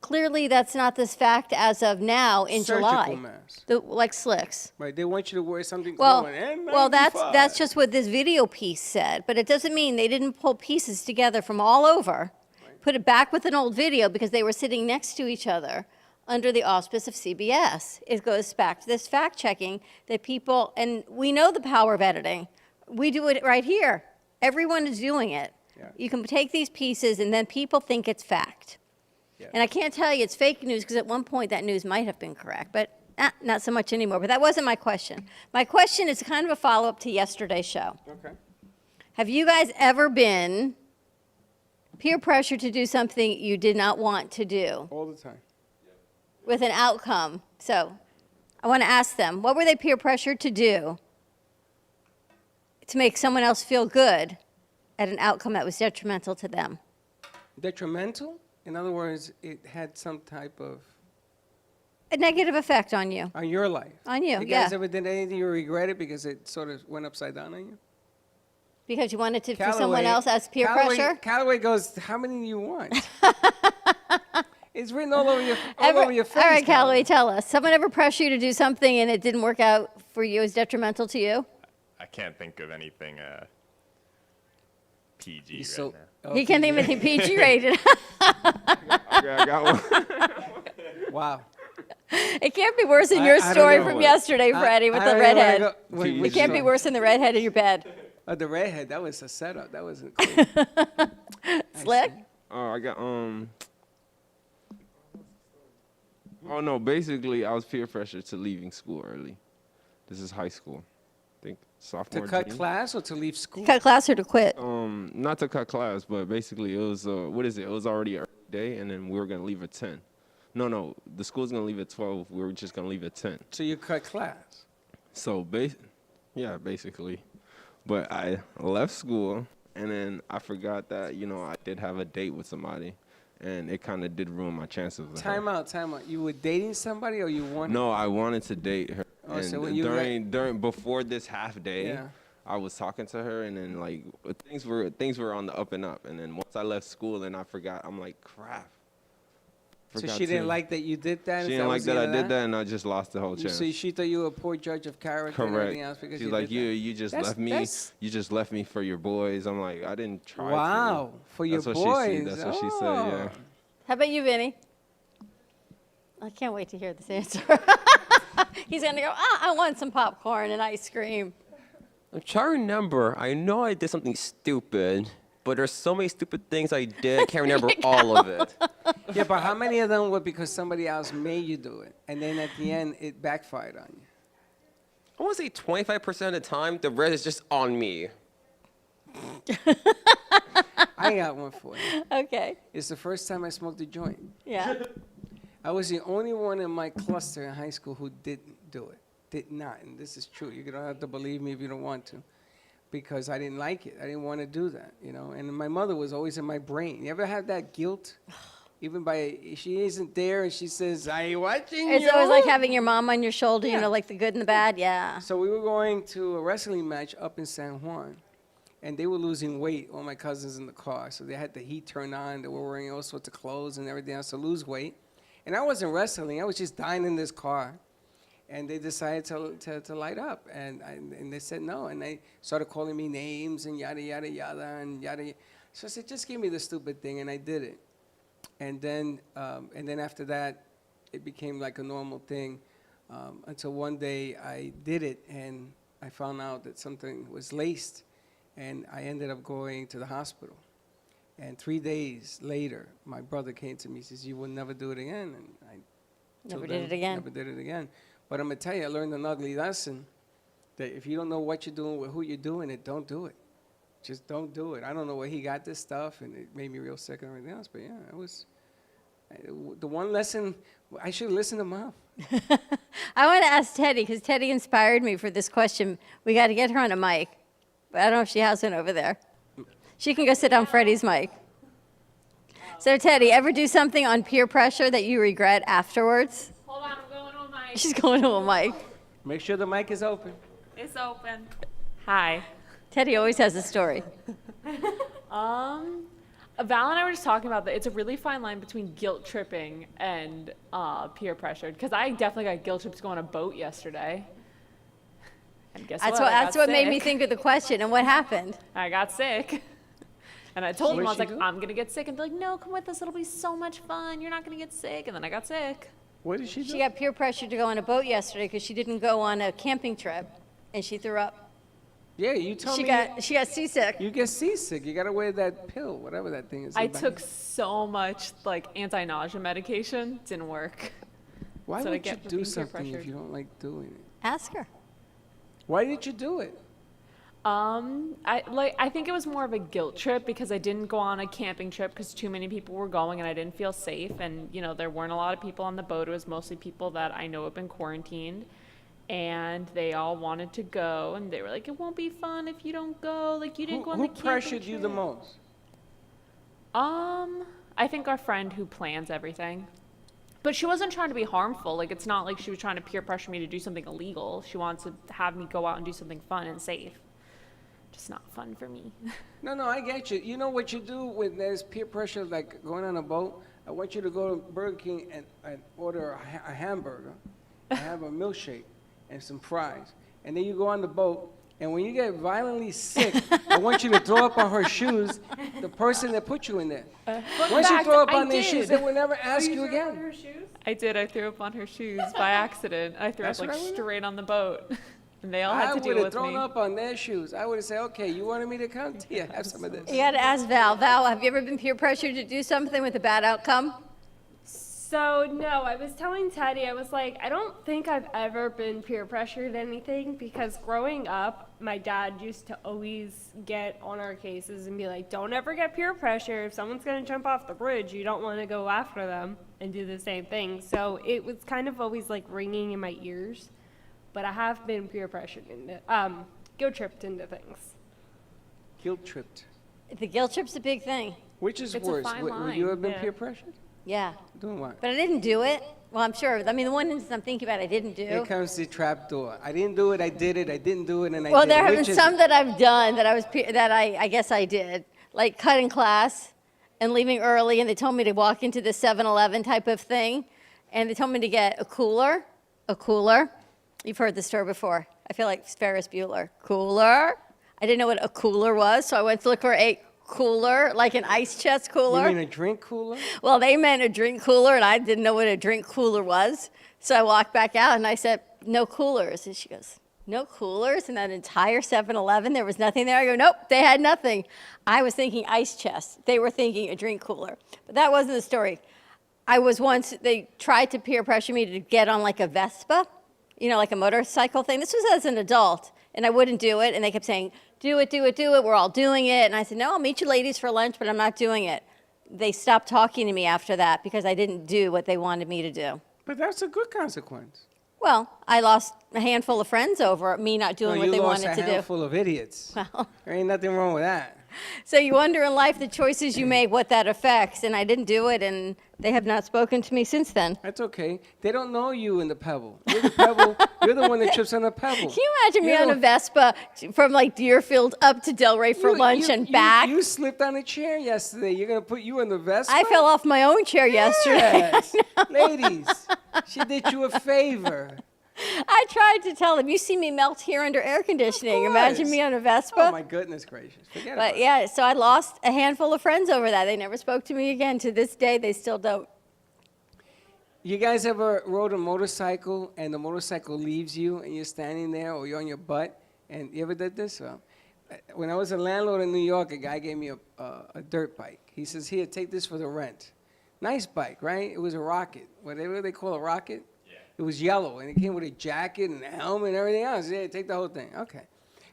Clearly, that's not this fact as of now in July. Surgical masks. Like slicks. Right, they want you to wear something Well, going N95. well, that's just what this video piece said, but it doesn't mean they didn't pull pieces together from all over, put it back with an old video because they were sitting next to each other under the auspice of CBS. It goes back to this fact checking that people, and we know the power of editing. We do it right here. Everyone is doing it. Yeah. You can take these pieces and then people think it's fact. Yeah. And I can't tell you it's fake news because at one point that news might have been correct, but not so much anymore. But that wasn't my question. My question is kind of a follow-up to yesterday's show. Okay. Have you guys ever been peer pressure to do something you did not want to do All the time. with an outcome? So I want to ask them, what were they peer pressured to do to make someone else feel good at an outcome that was detrimental to them? Detrimental? In other words, it had some type of A negative effect on you. on your life. On you, You guys yeah. ever did anything you regretted because it sort of went upside down on you? Because you wanted to for someone else as peer pressure? Callaway goes, how many do you want? It's written all over your face. All right, Callaway, tell us. Someone ever pressure you to do something and it didn't work out for you as detrimental to you? I can't think of anything PG He's right so- now. Oh, He can't even think PG rated. Okay, I got one. Wow. It can't be worse than I- your I don't story know. from yesterday, Freddie, with I the don't know where to redhead. go. Wait, It which can't be story? worse than the redhead in your bed. The redhead, that was a setup. That wasn't cool. Slick? I got Oh no, basically I was peer pressured to leaving school early. This is high school. think To sophomore. cut junior. class or to leave school? Cut class or to quit? Not to cut class, but basically it was what is it? It was already a day, and then we were gonna leave at 10. No, the school's gonna leave at 12. We were just gonna leave at 10. So you cut class. So yeah, basically. But I left school, and then I forgot that I did have a date with somebody, and it kind of did ruin my chances with her. Time out. You were dating somebody or you wanted? No, I wanted to date her. Oh, and so when you during before this half day, Yeah. I was talking to her, and then like things were on the up and up. And then once I left school, and I forgot, I'm like, crap. So Forgot she didn't to- like that you did that? She Is didn't like was that the I end of did that, and I just lost the whole chance. So she thought you were a poor judge of character and Correct. everything else because She's you like, did you just That's- left me. that's- You just left me for your boys. I'm like, I didn't try. that. Wow, to. for your That's boys. what she said. That's what she said. Yeah. Oh. How about you, Vinny? I can't wait to hear this answer. He's going to go, I want some popcorn and ice cream. I'm trying to remember. I know I did something stupid, but there's so many stupid things I did. I can't remember all of it. Yeah, but how many of them were because somebody else made you do it, and then at the end it backfired on you? I want to say 25% of the time, the rest is just on me. I got one for you. Okay. It's the first time I smoked a joint. Yeah. I was the only one in my cluster in high school who didn't do it. Did not, and this is true. You don't have to believe me if you don't want to, because I didn't like it. I didn't want to do that, And my mother was always in my brain. You ever have that guilt? Even she isn't there and she says, "Are you watching?" It's always like having your mom on your shoulder, Yeah. like the good and the bad. Yeah. So we were going to a wrestling match up in San Juan, and they were losing weight, all my cousins in the car. So they had the heat turned on. They were wearing all sorts of clothes and everything else to lose weight. And I wasn't wrestling. I was just dying in this car. And they decided to light up. And they said no. And they started calling me names and yada, yada, yada, and yada, yada. So I said, just give me the stupid thing. And I did it. And then after that, it became like a normal thing until one day I did it and I found out that something was laced, and I ended up going to the hospital. And 3 days later, my brother came to me and says, "You will never do it again." And I Never told did him, it again. Never did it again. But I'm gonna tell you, I learned an ugly lesson that if you don't know what you're doing with who you're doing it, don't do it. Just don't do it. I don't know where he got this stuff, and it made me real sick and everything else. But yeah, it was the one lesson. I should listen to Mom. I want to ask Teddy, because Teddy inspired me for this question. We got to get her on a mic. But I don't know if she has one over there. She can go sit on Freddie's mic. So, Teddy, ever do something on peer pressure that you regret afterwards? Hold on, I'm going to a mic. She's going to a mic. Make sure the mic is open. It's open. Hi. Teddy always has a story. Val and I were just talking about that. It's a really fine line between guilt tripping and peer pressure. Because I definitely got guilt tripped to go on a boat yesterday. And guess what? I That's got what made me sick. think of the question. And what happened? I got sick. And I told them, I was What'd like, she do? I'm going to get sick. And they're like, no, come with us. It'll be so much fun. You're not going to get sick. And then I got sick. What did she do? She got peer pressure to go on a boat yesterday because she didn't go on a camping trip, and she threw up. Yeah, you told She me. got seasick. You get seasick. You gotta wear that pill, whatever that thing is. I in the back. took so much like anti-nausea medication. Didn't work. Why so I would you get for do being peer something if pressured. you don't like doing it? Ask her. Why did you do it? I think it was more of a guilt trip because I didn't go on a camping trip because too many people were going and I didn't feel safe. And, there weren't a lot of people on the boat. It was mostly people that I know have been quarantined. And they all wanted to go. And they were like, it won't be fun if you don't go. Like, you didn't go on the Who camping pressured you the trip." most? I think our friend who plans everything. But she wasn't trying to be harmful. Like, it's not like she was trying to peer pressure me to do something illegal. She wants to have me go out and do something fun and safe. Just not fun for me. No, I get you. You know what you do when there's peer pressure, like going on a boat? I want you to go to Burger King and order a hamburger, and have a milkshake, and some fries. And then you go on the boat, and when you get violently sick, I want you to throw up on her shoes, the person that put you in there. Once you fact, throw up I on their shoes, they did. will never ask you again. I did. I threw up on her shoes by accident. I threw That's up like what I would've- straight on the boat. And they all I had to would deal have with thrown me. up on their shoes. I would have said, okay, you wanted me to come? Yeah, have some of this. You got to ask Val. Val, have you ever been peer pressured to do something with a bad outcome? So, no, I was telling Teddy, I was like, I don't think I've ever been peer pressured anything because growing up, my dad used to always get on our cases and be like, don't ever get peer pressure. If someone's going to jump off the bridge, you don't want to go after them and do the same thing. So it was kind of always like ringing in my ears. But I have been peer pressured into, guilt tripped into things. Guilt tripped. The guilt trip's a big thing. Which is It's a worse? fine Would you line, have been yeah. peer pressured? Yeah. Doing what? But I didn't do it. Well, I'm sure. I mean, the one instance I'm thinking about, I didn't do. Here comes the trap door. I didn't do it. I did it. I didn't do it, and I Well, did it. there have Which been is some it? that I've done that I guess I did, like cutting class and leaving early, and they told me to walk into the 7-Eleven type of thing, and they told me to get a cooler. You've heard the story before. I feel like Ferris Bueller. Cooler. I didn't know what a cooler was, so I went to look for a cooler, like an ice chest cooler. You mean a drink cooler? Well, they meant a drink cooler, and I didn't know what a drink cooler was. So I walked back out, and I said, no coolers. And she goes, no coolers? In that entire 7-Eleven, there was nothing there? I go, nope, they had nothing. I was thinking ice chest. They were thinking a drink cooler. But that wasn't the story. They tried to peer pressure me to get on like a Vespa, like a motorcycle thing. This was as an adult, and I wouldn't do it. And they kept saying, do it, do it, do it. We're all doing it. And I said, no, I'll meet you ladies for lunch, but I'm not doing it. They stopped talking to me after that because I didn't do what they wanted me to do. But that's a good consequence. Well, I lost a handful of friends over me not doing what they wanted You lost to a do. handful of idiots. Well, There ain't nothing wrong with that. so you wonder in life the choices you make, what that affects, and I didn't do it, and they have not spoken to me since then. That's okay. They don't know you in the pebble. You're the pebble. You're the one that trips on the pebble. Can you imagine me You on know- a Vespa from like Deerfield up to Delray for lunch and back? You slipped on a chair yesterday. You're gonna put you in the Vespa? I fell off my own chair yesterday. Yes. Ladies, she did you a favor. I tried to tell them, you see me melt here under air conditioning. Imagine course. me on a Vespa. Oh my goodness gracious. Forget about But it. yeah, so I lost a handful of friends over that. They never spoke to me again. To this day, they still don't. You guys ever rode a motorcycle and the motorcycle leaves you and you're standing there or you're on your butt? And you ever did this? Well, when I was a landlord in New York, a guy gave me a dirt bike. He says, here, take this for the rent. Nice bike, right? It was a rocket. Whatever they call a rocket. Yeah. It was yellow and it came with a jacket and a helmet and everything else. Yeah, take the whole thing. Okay.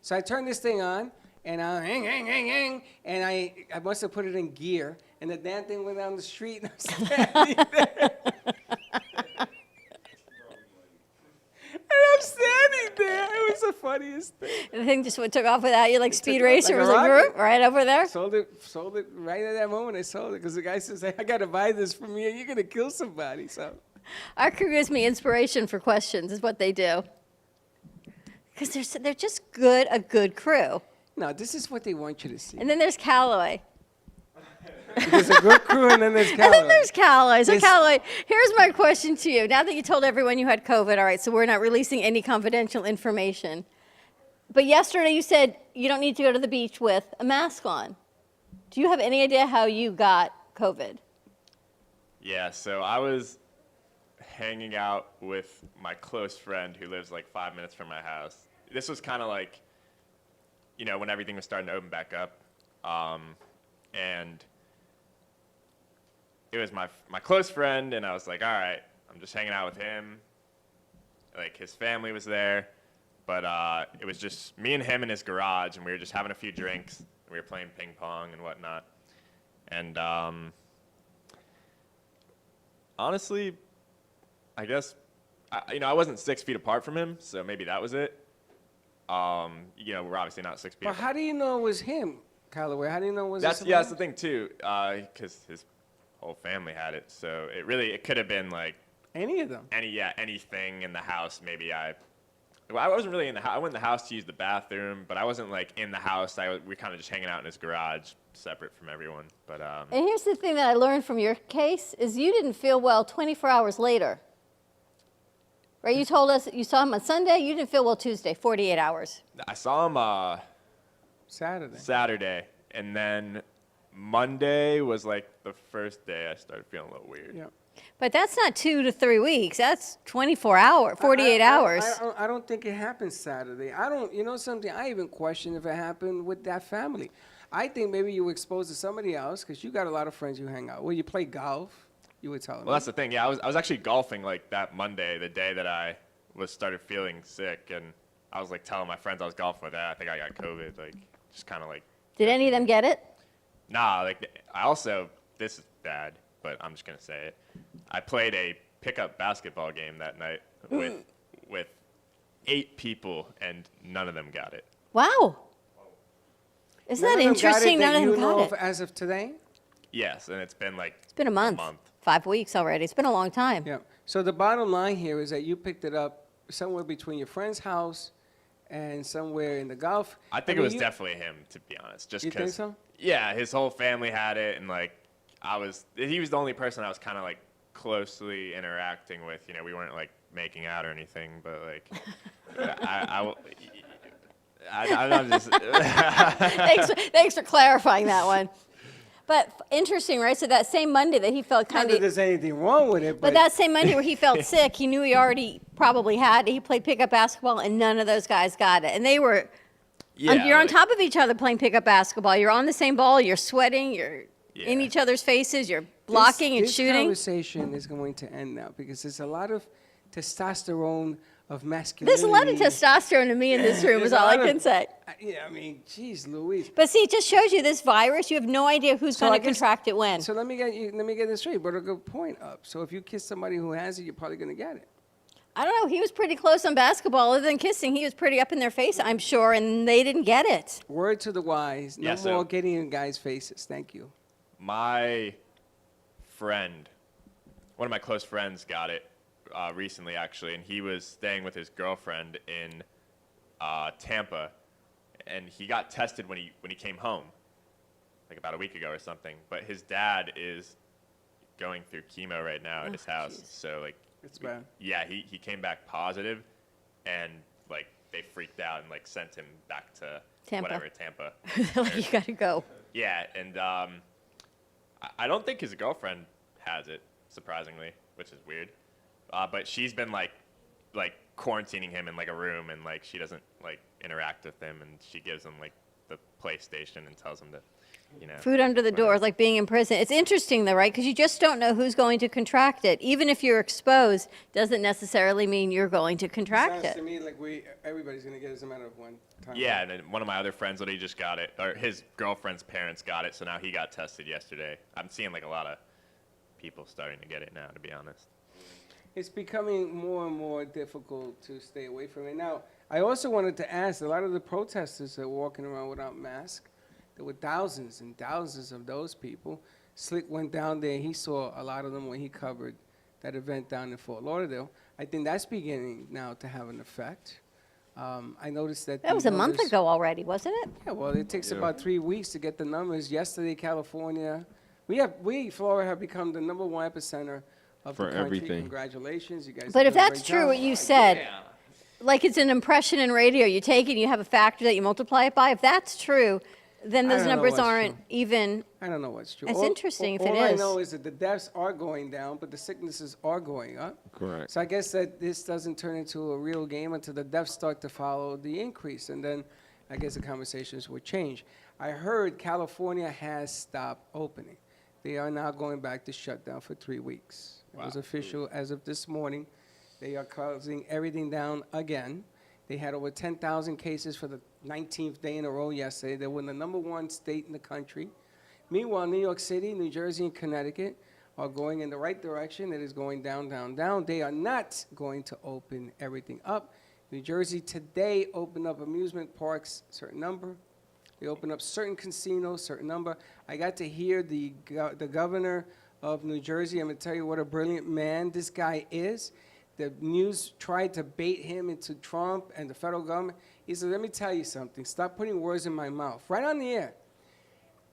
So I turned this thing on and and I must have put it in gear and the damn thing went down the street and I'm standing there. And I'm standing there. It was the funniest thing. The thing just took off without you, like Speed took off Racer like a was like, rocket. "Vroom," right over there. Sold it right at that moment. I sold it because the guy says, hey, I got to buy this from you. You're going to kill somebody. So Our crew gives me inspiration for questions, is what they do. Because they're just a good crew. no, this is what they want you to see. And then there's Callaway. There's a good crew and then there's And then Callaway. there's Callaway. So This- Callaway, here's my question to you. Now that you told everyone you had COVID, all right, so we're not releasing any confidential information. But yesterday you said you don't need to go to the beach with a mask on. Do you have any idea how you got COVID? Yeah, so I was hanging out with my close friend who lives like 5 minutes from my house. This was kind of like, when everything was starting to open back up. And it was my close friend, and I was like, all right, I'm just hanging out with him. Like, his family was there, but it was just me and him in his garage, and we were just having a few drinks. And we were playing ping pong and whatnot. And honestly, I guess, I wasn't 6 feet apart from him, so maybe that was it. We're obviously not 6 feet But apart. how do you know it was him, Callaway? How do you know it was That's somebody the thing too, because his whole family had it. So it could have been like Any of them. anything in the house. Maybe I wasn't really in the house. I went in the house to use the bathroom, but I wasn't like in the house. We were kind of just hanging out in his garage, separate from everyone. But And here's the thing that I learned from your case is you didn't feel well 24 hours later. Right? You told us you saw him on Sunday. You didn't feel well Tuesday, 48 hours. I saw him Saturday. Saturday, and then Monday was like the first day I started feeling a little weird. Yeah. But that's not 2 to 3 weeks. That's 24 hours, 48 hours. I don't think it happened Saturday. You know something? I even question if it happened with that family. I think maybe you were exposed to somebody else because you got a lot of friends you hang out with. You play golf. You were telling Well, me. that's the thing. Yeah, I was actually golfing like that Monday, the day that I started feeling sick, and I was like telling my friends I was golfing with that. I think I got COVID. Like, just kind of like, Did any of them get it? nah. Like, I also, this is bad, but I'm just gonna say it. I played a pickup basketball game that night with 8 people, and none of them got it. Wow. Isn't None that of them got it interesting? None that of you them know got of it. as of today? Yes, and it's been like It's been a month. 5 weeks already. It's been a long time. Yeah. So the bottom line here is that you picked it up somewhere between your friend's house and somewhere in the Gulf. I think mean, it was you- definitely him, to be honest. Just You think because. so? Yeah, his whole family had it, and like, he was the only person I was kind of like closely interacting with. You know, we weren't like making out or anything, but like, I'm just. Thanks for clarifying that one. But interesting, right? So that same Monday that he felt Not kind that of, there's anything wrong with it, but that same Monday where he felt sick, he knew he already probably had it. He played pickup basketball, and none of those guys got it. And they were, you're on like- top of each other playing pickup basketball. You're on the same ball. You're sweating. You're in Yeah. each other's faces. You're blocking and this shooting. conversation is going to end now because there's a lot of testosterone of masculinity. There's a lot of testosterone in me in this room, There's is a all I lot of- can say. Yeah, I mean, geez, Louise. But see, it just shows you this virus. You have no idea who's So I going to guess- contract it when. So let me get this straight. You brought a good point up. So if you kiss somebody who has it, you're probably going to get it. I don't know. He was pretty close on basketball. Other than kissing, he was pretty up in their face, I'm sure, and they didn't get it. Word to the wise. No Yeah, so- more getting in guys' faces. Thank you. My friend, one of my close friends, got it recently, actually, and he was staying with his girlfriend in Tampa, and he got tested when he came home, like about a week ago or something. But his dad is going through chemo right now at his house, so like, It's bad. yeah, he came back positive, and like they freaked out and like sent him back to Tampa. whatever Tampa. Like, you got to go. Yeah, and I don't think his girlfriend has it, surprisingly, which is weird. But she's been like quarantining him in like a room, and like she doesn't like interact with him, and she gives him like the PlayStation and tells him to, you know. Food under the door is like being in prison. It's interesting, though, right? Because you just don't know who's going to contract it. Even if you're exposed, doesn't necessarily mean you're going to contract Sounds to it. me like everybody's going to get it as a matter of one time. Yeah, and then one of my other friends already just got it, or his girlfriend's parents got it, so now he got tested yesterday. I'm seeing like a lot of people starting to get it now, to be honest. It's becoming more and more difficult to stay away from it. Now, I also wanted to ask, a lot of the protesters that were walking around without masks, there were thousands and thousands of those people. Slick went down there. He saw a lot of them when he covered that event down in Fort Lauderdale. I think that's beginning now to have an effect. I noticed that That was the a month numbers- ago already, wasn't it? Yeah, well, it takes about 3 weeks to get the numbers. Yesterday, California, Florida have become the #1 epicenter of For the country. everything. Congratulations, you guys. But have if done a that's great true, job. what you said, like it's an impression in radio, you take it and you have a factor that you multiply it by. If that's true, then I those don't know numbers what's aren't true. even. I don't know what's true. It's interesting if it all I is. know is that the deaths are going down, but the sicknesses are going up. Correct. So I guess that this doesn't turn into a real game until the deaths start to follow the increase, and then I guess the conversations would change. I heard California has stopped opening. They are now going back to shut down for 3 weeks. It was official as of this morning. They are closing everything down again. They had over 10,000 cases for the 19th day in a row yesterday. They were the #1 state in the country. Meanwhile, New York City, New Jersey, and Connecticut are going in the right direction. It is going down, down, down. They are not going to open everything up. New Jersey today opened up amusement parks, certain number. They opened up certain casinos, certain number. I got to hear the governor of New Jersey. I'm going to tell you what a brilliant man this guy is. The news tried to bait him into Trump and the federal government. He said, let me tell you something. Stop putting words in my mouth. Right on the air.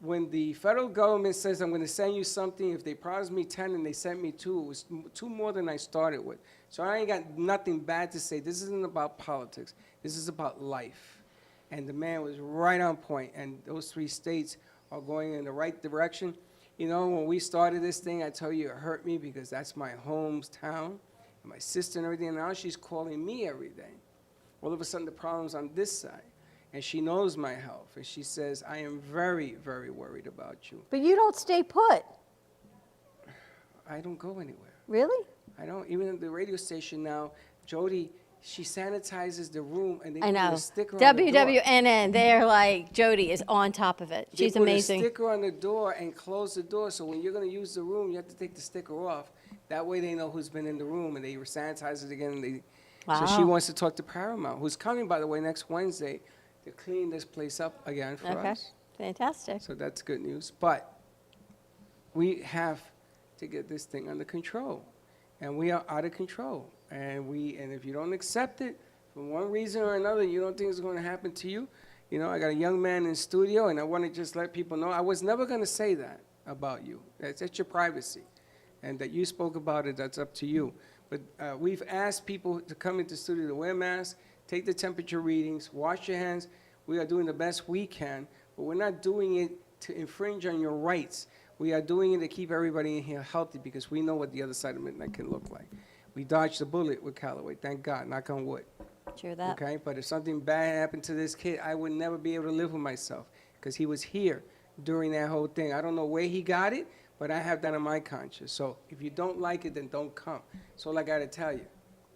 When the federal government says, I'm going to send you something, if they promised me 10 and they sent me 2, it was 2 more than I started with. So I ain't got nothing bad to say. This isn't about politics. This is about life. And the man was right on point. And those 3 states are going in the right direction. You know, when we started this thing, I tell you it hurt me because that's my hometown. And my sister and everything. And now she's calling me every day. All of a sudden, the problem's on this side. And she knows my health. And she says, I am very, very worried about you. But you don't stay put. I don't go anywhere. Really? I don't, even at the radio station now, Jody, she sanitizes the room and they I put know. a sticker on the door. WWNN, they're like, Jody is on top of it. They She's put amazing. a sticker on the door and close the door, so when you're going to use the room, you have to take the sticker off. That way they know who's been in the room, and they sanitize it again. And they, So she Wow. wants to talk to Paramount, who's coming, by the way, next Wednesday to clean this place up again for Okay, us. fantastic. So that's good news. But we have to get this thing under control, and we are out of control. And if you don't accept it for one reason or another, you don't think it's going to happen to you. You know, I got a young man in studio, and I want to just let people know I was never going to say that about you. That's your privacy, and that you spoke about it. That's up to you. But we've asked people to come into the studio to wear masks, take the temperature readings, wash your hands. We are doing the best we can, but we're not doing it to infringe on your rights. We are doing it to keep everybody in here healthy because we know what the other side of midnight can look like. We dodged the bullet with Callaway, thank God, knock on wood. True that. Okay, but if something bad happened to this kid, I would never be able to live with myself because he was here during that whole thing. I don't know where he got it, but I have that on my conscience. So if you don't like it, then don't come. So all I got to tell you,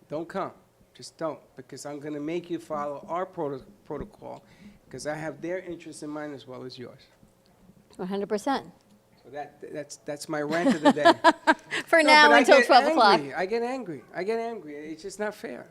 don't come. Just don't, because I'm going to make you follow our protocol because I have their interests in mind as well as yours. 100%. So that's my rant of the day. For No, now but I until get 12 o'clock. angry. I get angry. It's just not fair.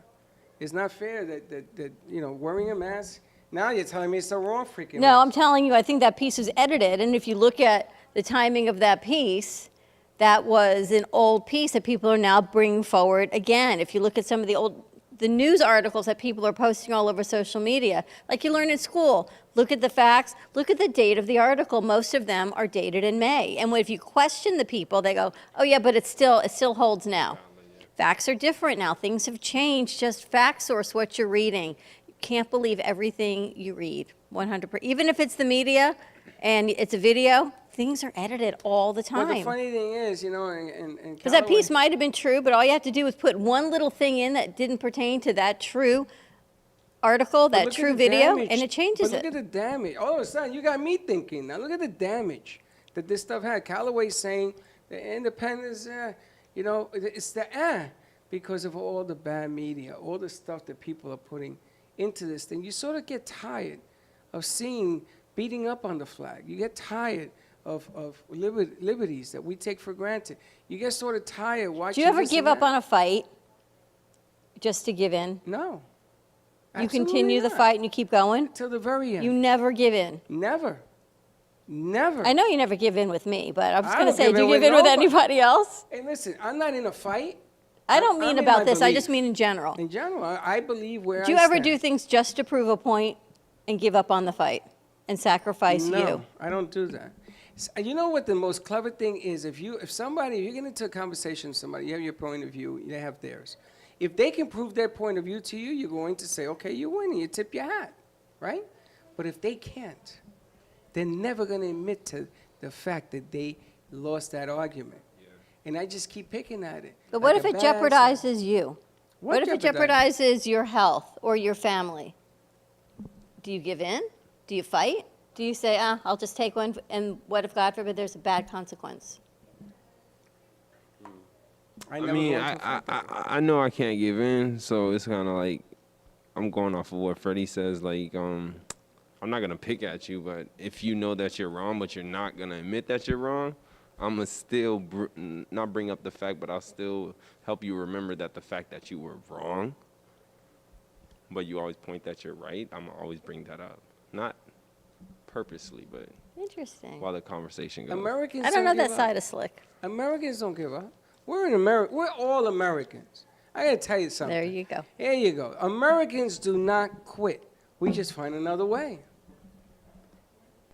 It's not fair that you know, wearing a mask, now you're telling me it's the wrong freaking No, mask. I'm telling you, I think that piece was edited, and if you look at the timing of that piece, that was an old piece that people are now bringing forward again. If you look at some of the news articles that people are posting all over social media, like you learn in school, look at the facts, look at the date of the article. Most of them are dated in May. And if you question the people, they go, oh yeah, but it still holds now. Facts are different now. Things have changed. Just fact source what you're reading. You can't believe everything you read, 100%. Even if it's the media and it's a video, things are edited all the But the time. funny thing is, you know, and Because that piece might have been true, but all you have to do is put one little thing in that didn't pertain to that true article, that true video, and it changes Look it. at the damage. All of a sudden, you got me thinking. Now look at the damage that this stuff had. Callaway saying the independence, you know, it's the because of all the bad media, all the stuff that people are putting into this thing. You sort of get tired of seeing beating up on the flag. You get tired of liberties that we take for granted. You get sort of tired Do watching you ever this give and up that. on a fight just to give in? No. You continue the Absolutely not. fight and you keep going? Till the very end. You never give in. Never. Never. I know you never give in with me, but I was I going to don't say, give do in you give with in with nobody. anybody else? Hey, listen, I'm not in a fight. I don't I'm mean in about my this, I just belief. mean in general. In general, I believe where Do you I ever stand. do things just to prove a point and give up on the fight and sacrifice No, you? I don't do that. You know what the most clever thing is? If you get into a conversation with somebody, you have your point of view, they have theirs. If they can prove their point of view to you, you're going to say, okay, you win, and you tip your hat, right? But if they can't, they're never going to admit to the fact that they lost that argument. And I just keep picking at it. But what like if a it bad jeopardizes you? What if it jeopardizes? jeopardizes your health or your family? Do you give in? Do you fight? Do you say, I'll just take one, and what if, God forbid, there's a bad consequence? I never mean, go into a fight that way. I know I can't give in, so it's kind of like I'm going off of what Freddie says. Like, I'm not gonna pick at you, but if you know that you're wrong, but you're not gonna admit that you're wrong, I'm gonna still not bring up the fact, but I'll still help you remember that the fact that you were wrong. But you always point that you're right. I'm gonna always bring that up, not purposely, but Interesting. while the conversation goes. Americans I don't know give that up. side of Slick. Americans don't give up. We're in America. We're all Americans. I gotta tell you something. There you go. Here you go. Americans do not quit. We just find another way.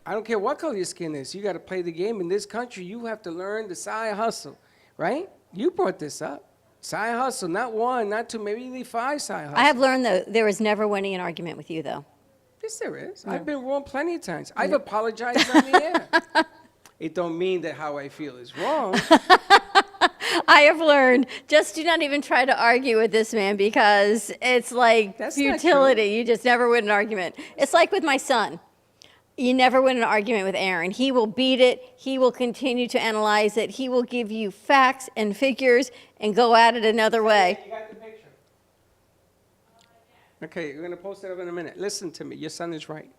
I don't care what color your skin is. You got to play the game. In this country, you have to learn the side hustle, right? You brought this up. Side hustle, not one, not two, maybe you need 5 side hustles. I have learned, though, there is never winning an argument with you, though. Yes, there is. I've been wrong plenty of times. I've apologized on the air. It don't mean that how I feel is wrong. I have learned, just do not even try to argue with this man because it's like That's not futility. You just never win an argument. It's like with my son. You never win an argument with Aaron. He will beat it. He will continue to analyze it. He will give you facts and figures and go at it another way. You got the picture? Okay, you're going to post it up in a minute. Listen to me. Your son is right.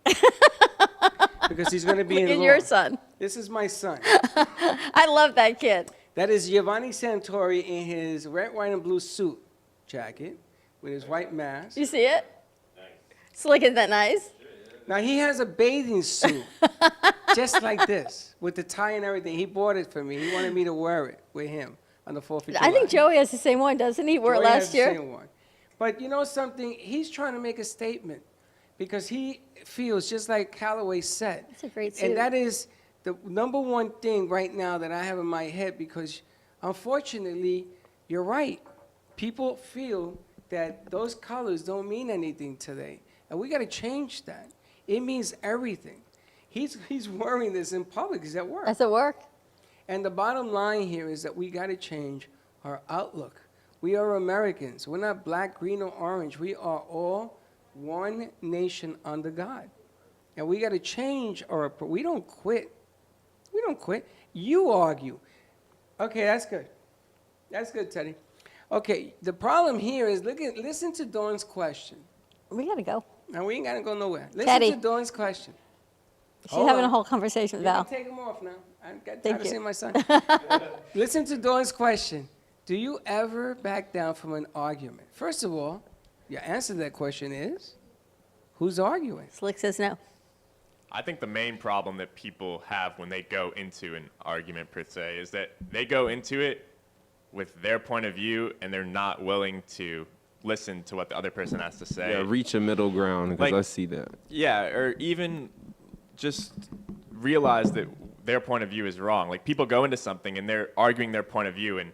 Because he's going to be Look in at law. your son. This is my son. I love that kid. That is Giovanni Santori in his red, white, and blue suit jacket with his white mask. You see it? Nice. Slick, isn't that nice? Now, he has a bathing suit just like this with the tie and everything. He bought it for me. He wanted me to wear it with him on the 4th of July. I think Joey has the same one, doesn't he? Wore it Joey has last the year. same one. But you know something? He's trying to make a statement because he feels just like Callaway said. That's a great suit. And that is the number one thing right now that I have in my head because unfortunately, you're right. People feel that those colors don't mean anything today. And we got to change that. It means everything. He's wearing this in public. He's at work. That's at work. And the bottom line here is that we got to change our outlook. We are Americans. We're not black, green, or orange. We are all one nation under God. And we got to change our approach. We don't quit. We don't quit. You argue. Okay, that's good. That's good, Teddy. Okay, the problem here is, listen to Dawn's question. We got to go. Now, we ain't got to go nowhere. Listen Teddy. to Dawn's question. She's Hold having on. a whole conversation with You Val. can take them off now. I got Thank tired of you. seeing my son. Listen to Dawn's question. Do you ever back down from an argument? First of all, your answer to that question is, who's arguing? Slick says no. I think the main problem that people have when they go into an argument per se is that they go into it with their point of view and they're not willing to listen to what the other person has to say. Yeah, reach a middle ground because Like- I see that. Yeah, or even just realize that their point of view is wrong. Like people go into something and they're arguing their point of view, and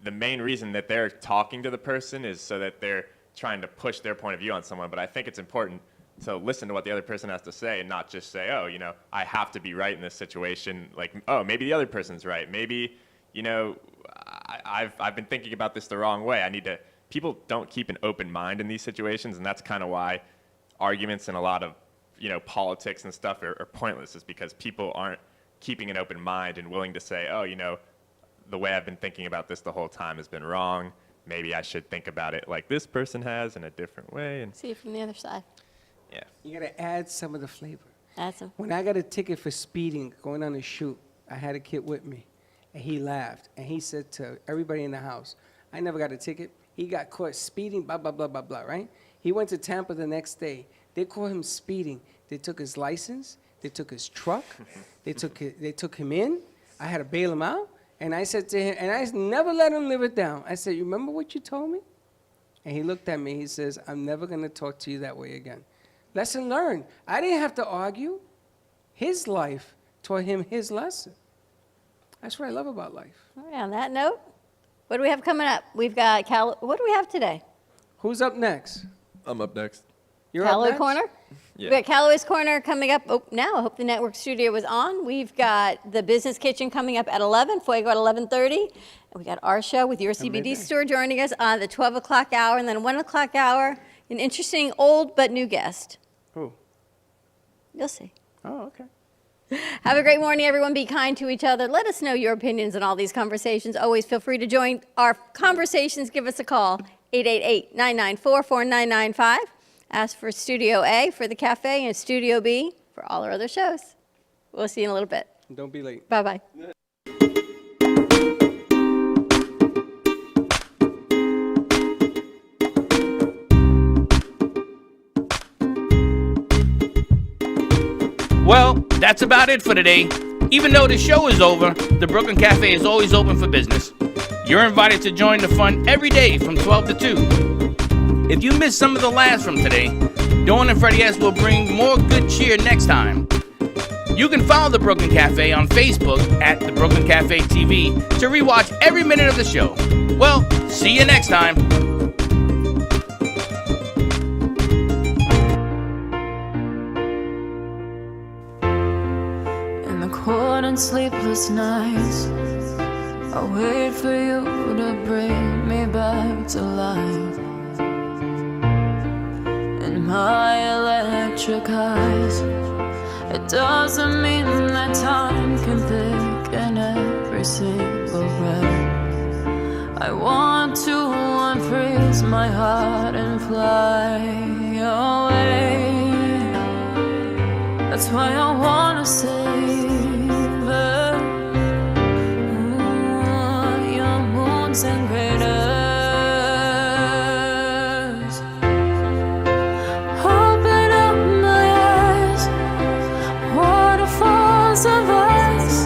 the main reason that they're talking to the person is so that they're trying to push their point of view on someone. But I think it's important to listen to what the other person has to say and not just say, oh, you know, I have to be right in this situation. Like, oh, maybe the other person's right. Maybe, you know, I've been thinking about this the wrong way. I need to. People don't keep an open mind in these situations, and that's kind of why arguments and a lot of, you know, politics and stuff are pointless, is because people aren't keeping an open mind and willing to say, oh, you know, the way I've been thinking about this the whole time has been wrong. Maybe I should think about it like this person has in a different way. And See you from the other side. yeah. You got to add some of the flavor. That's him. When I got a ticket for speeding going on a shoot, I had a kid with me, and he laughed, and he said to everybody in the house, I never got a ticket. He got caught speeding, blah, blah, blah, blah, blah, right? He went to Tampa the next day. They caught him speeding. They took his license. They took his truck. They took him in. I had to bail him out. And I said to him, and I never let him live it down. I said, you remember what you told me? And he looked at me. He says, I'm never going to talk to you that way again. Lesson learned. I didn't have to argue. His life taught him his lesson. That's what I love about life. All right, on that note, what do we have coming up? We've got what do we have today? Who's up next? I'm up next. You're Callaway up next? Corner? Yeah. We got Callaway's Corner coming up now. I hope the network studio was on. We've got the Business Kitchen coming up at 11, Fuego at 11:30. And we got our show with your CBD midday. store joining us on the 12 o'clock hour. And then 1 o'clock hour, an interesting old but new guest. Who? You'll see. Oh, okay. Have a great morning, everyone. Be kind to each other. Let us know your opinions on all these conversations. Always feel free to join our conversations. Give us a call, 888-994-4995. Ask for Studio A for the cafe and Studio B for all our other shows. We'll see you in a little bit. Don't be late. Bye-bye. Well, that's about it for today. Even though the show is over, the Brooklyn Cafe is always open for business. You're invited to join the fun every day from 12 to 2. If you missed some of the laughs from today, Dawn and Freddie S. will bring more good cheer next time. You can follow the Brooklyn Cafe on Facebook at the Brooklyn Cafe TV to rewatch every minute of the show. Well, see you next time. In the cold and sleepless nights, I wait for you to bring me back to life. In my electric eyes, a doesn't mean that time can pick in every single breath. I want to unfreeze my heart and fly away. That's why I wanna save her. Your moons and craters. Open up my eyes, waterfalls of ice,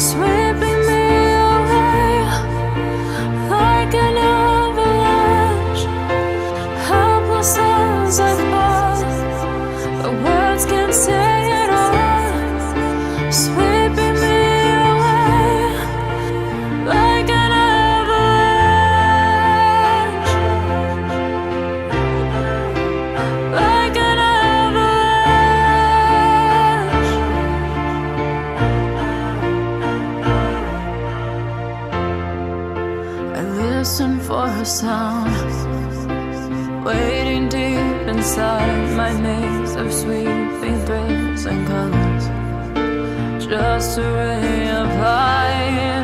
sweeping me away like an avalanche. Helpless as I fall, the words can't say it all, sweeping me away like an avalanche, like an avalanche. I listen for her sound, waiting deep inside my maze of sweeping threads and colors, just a ray of light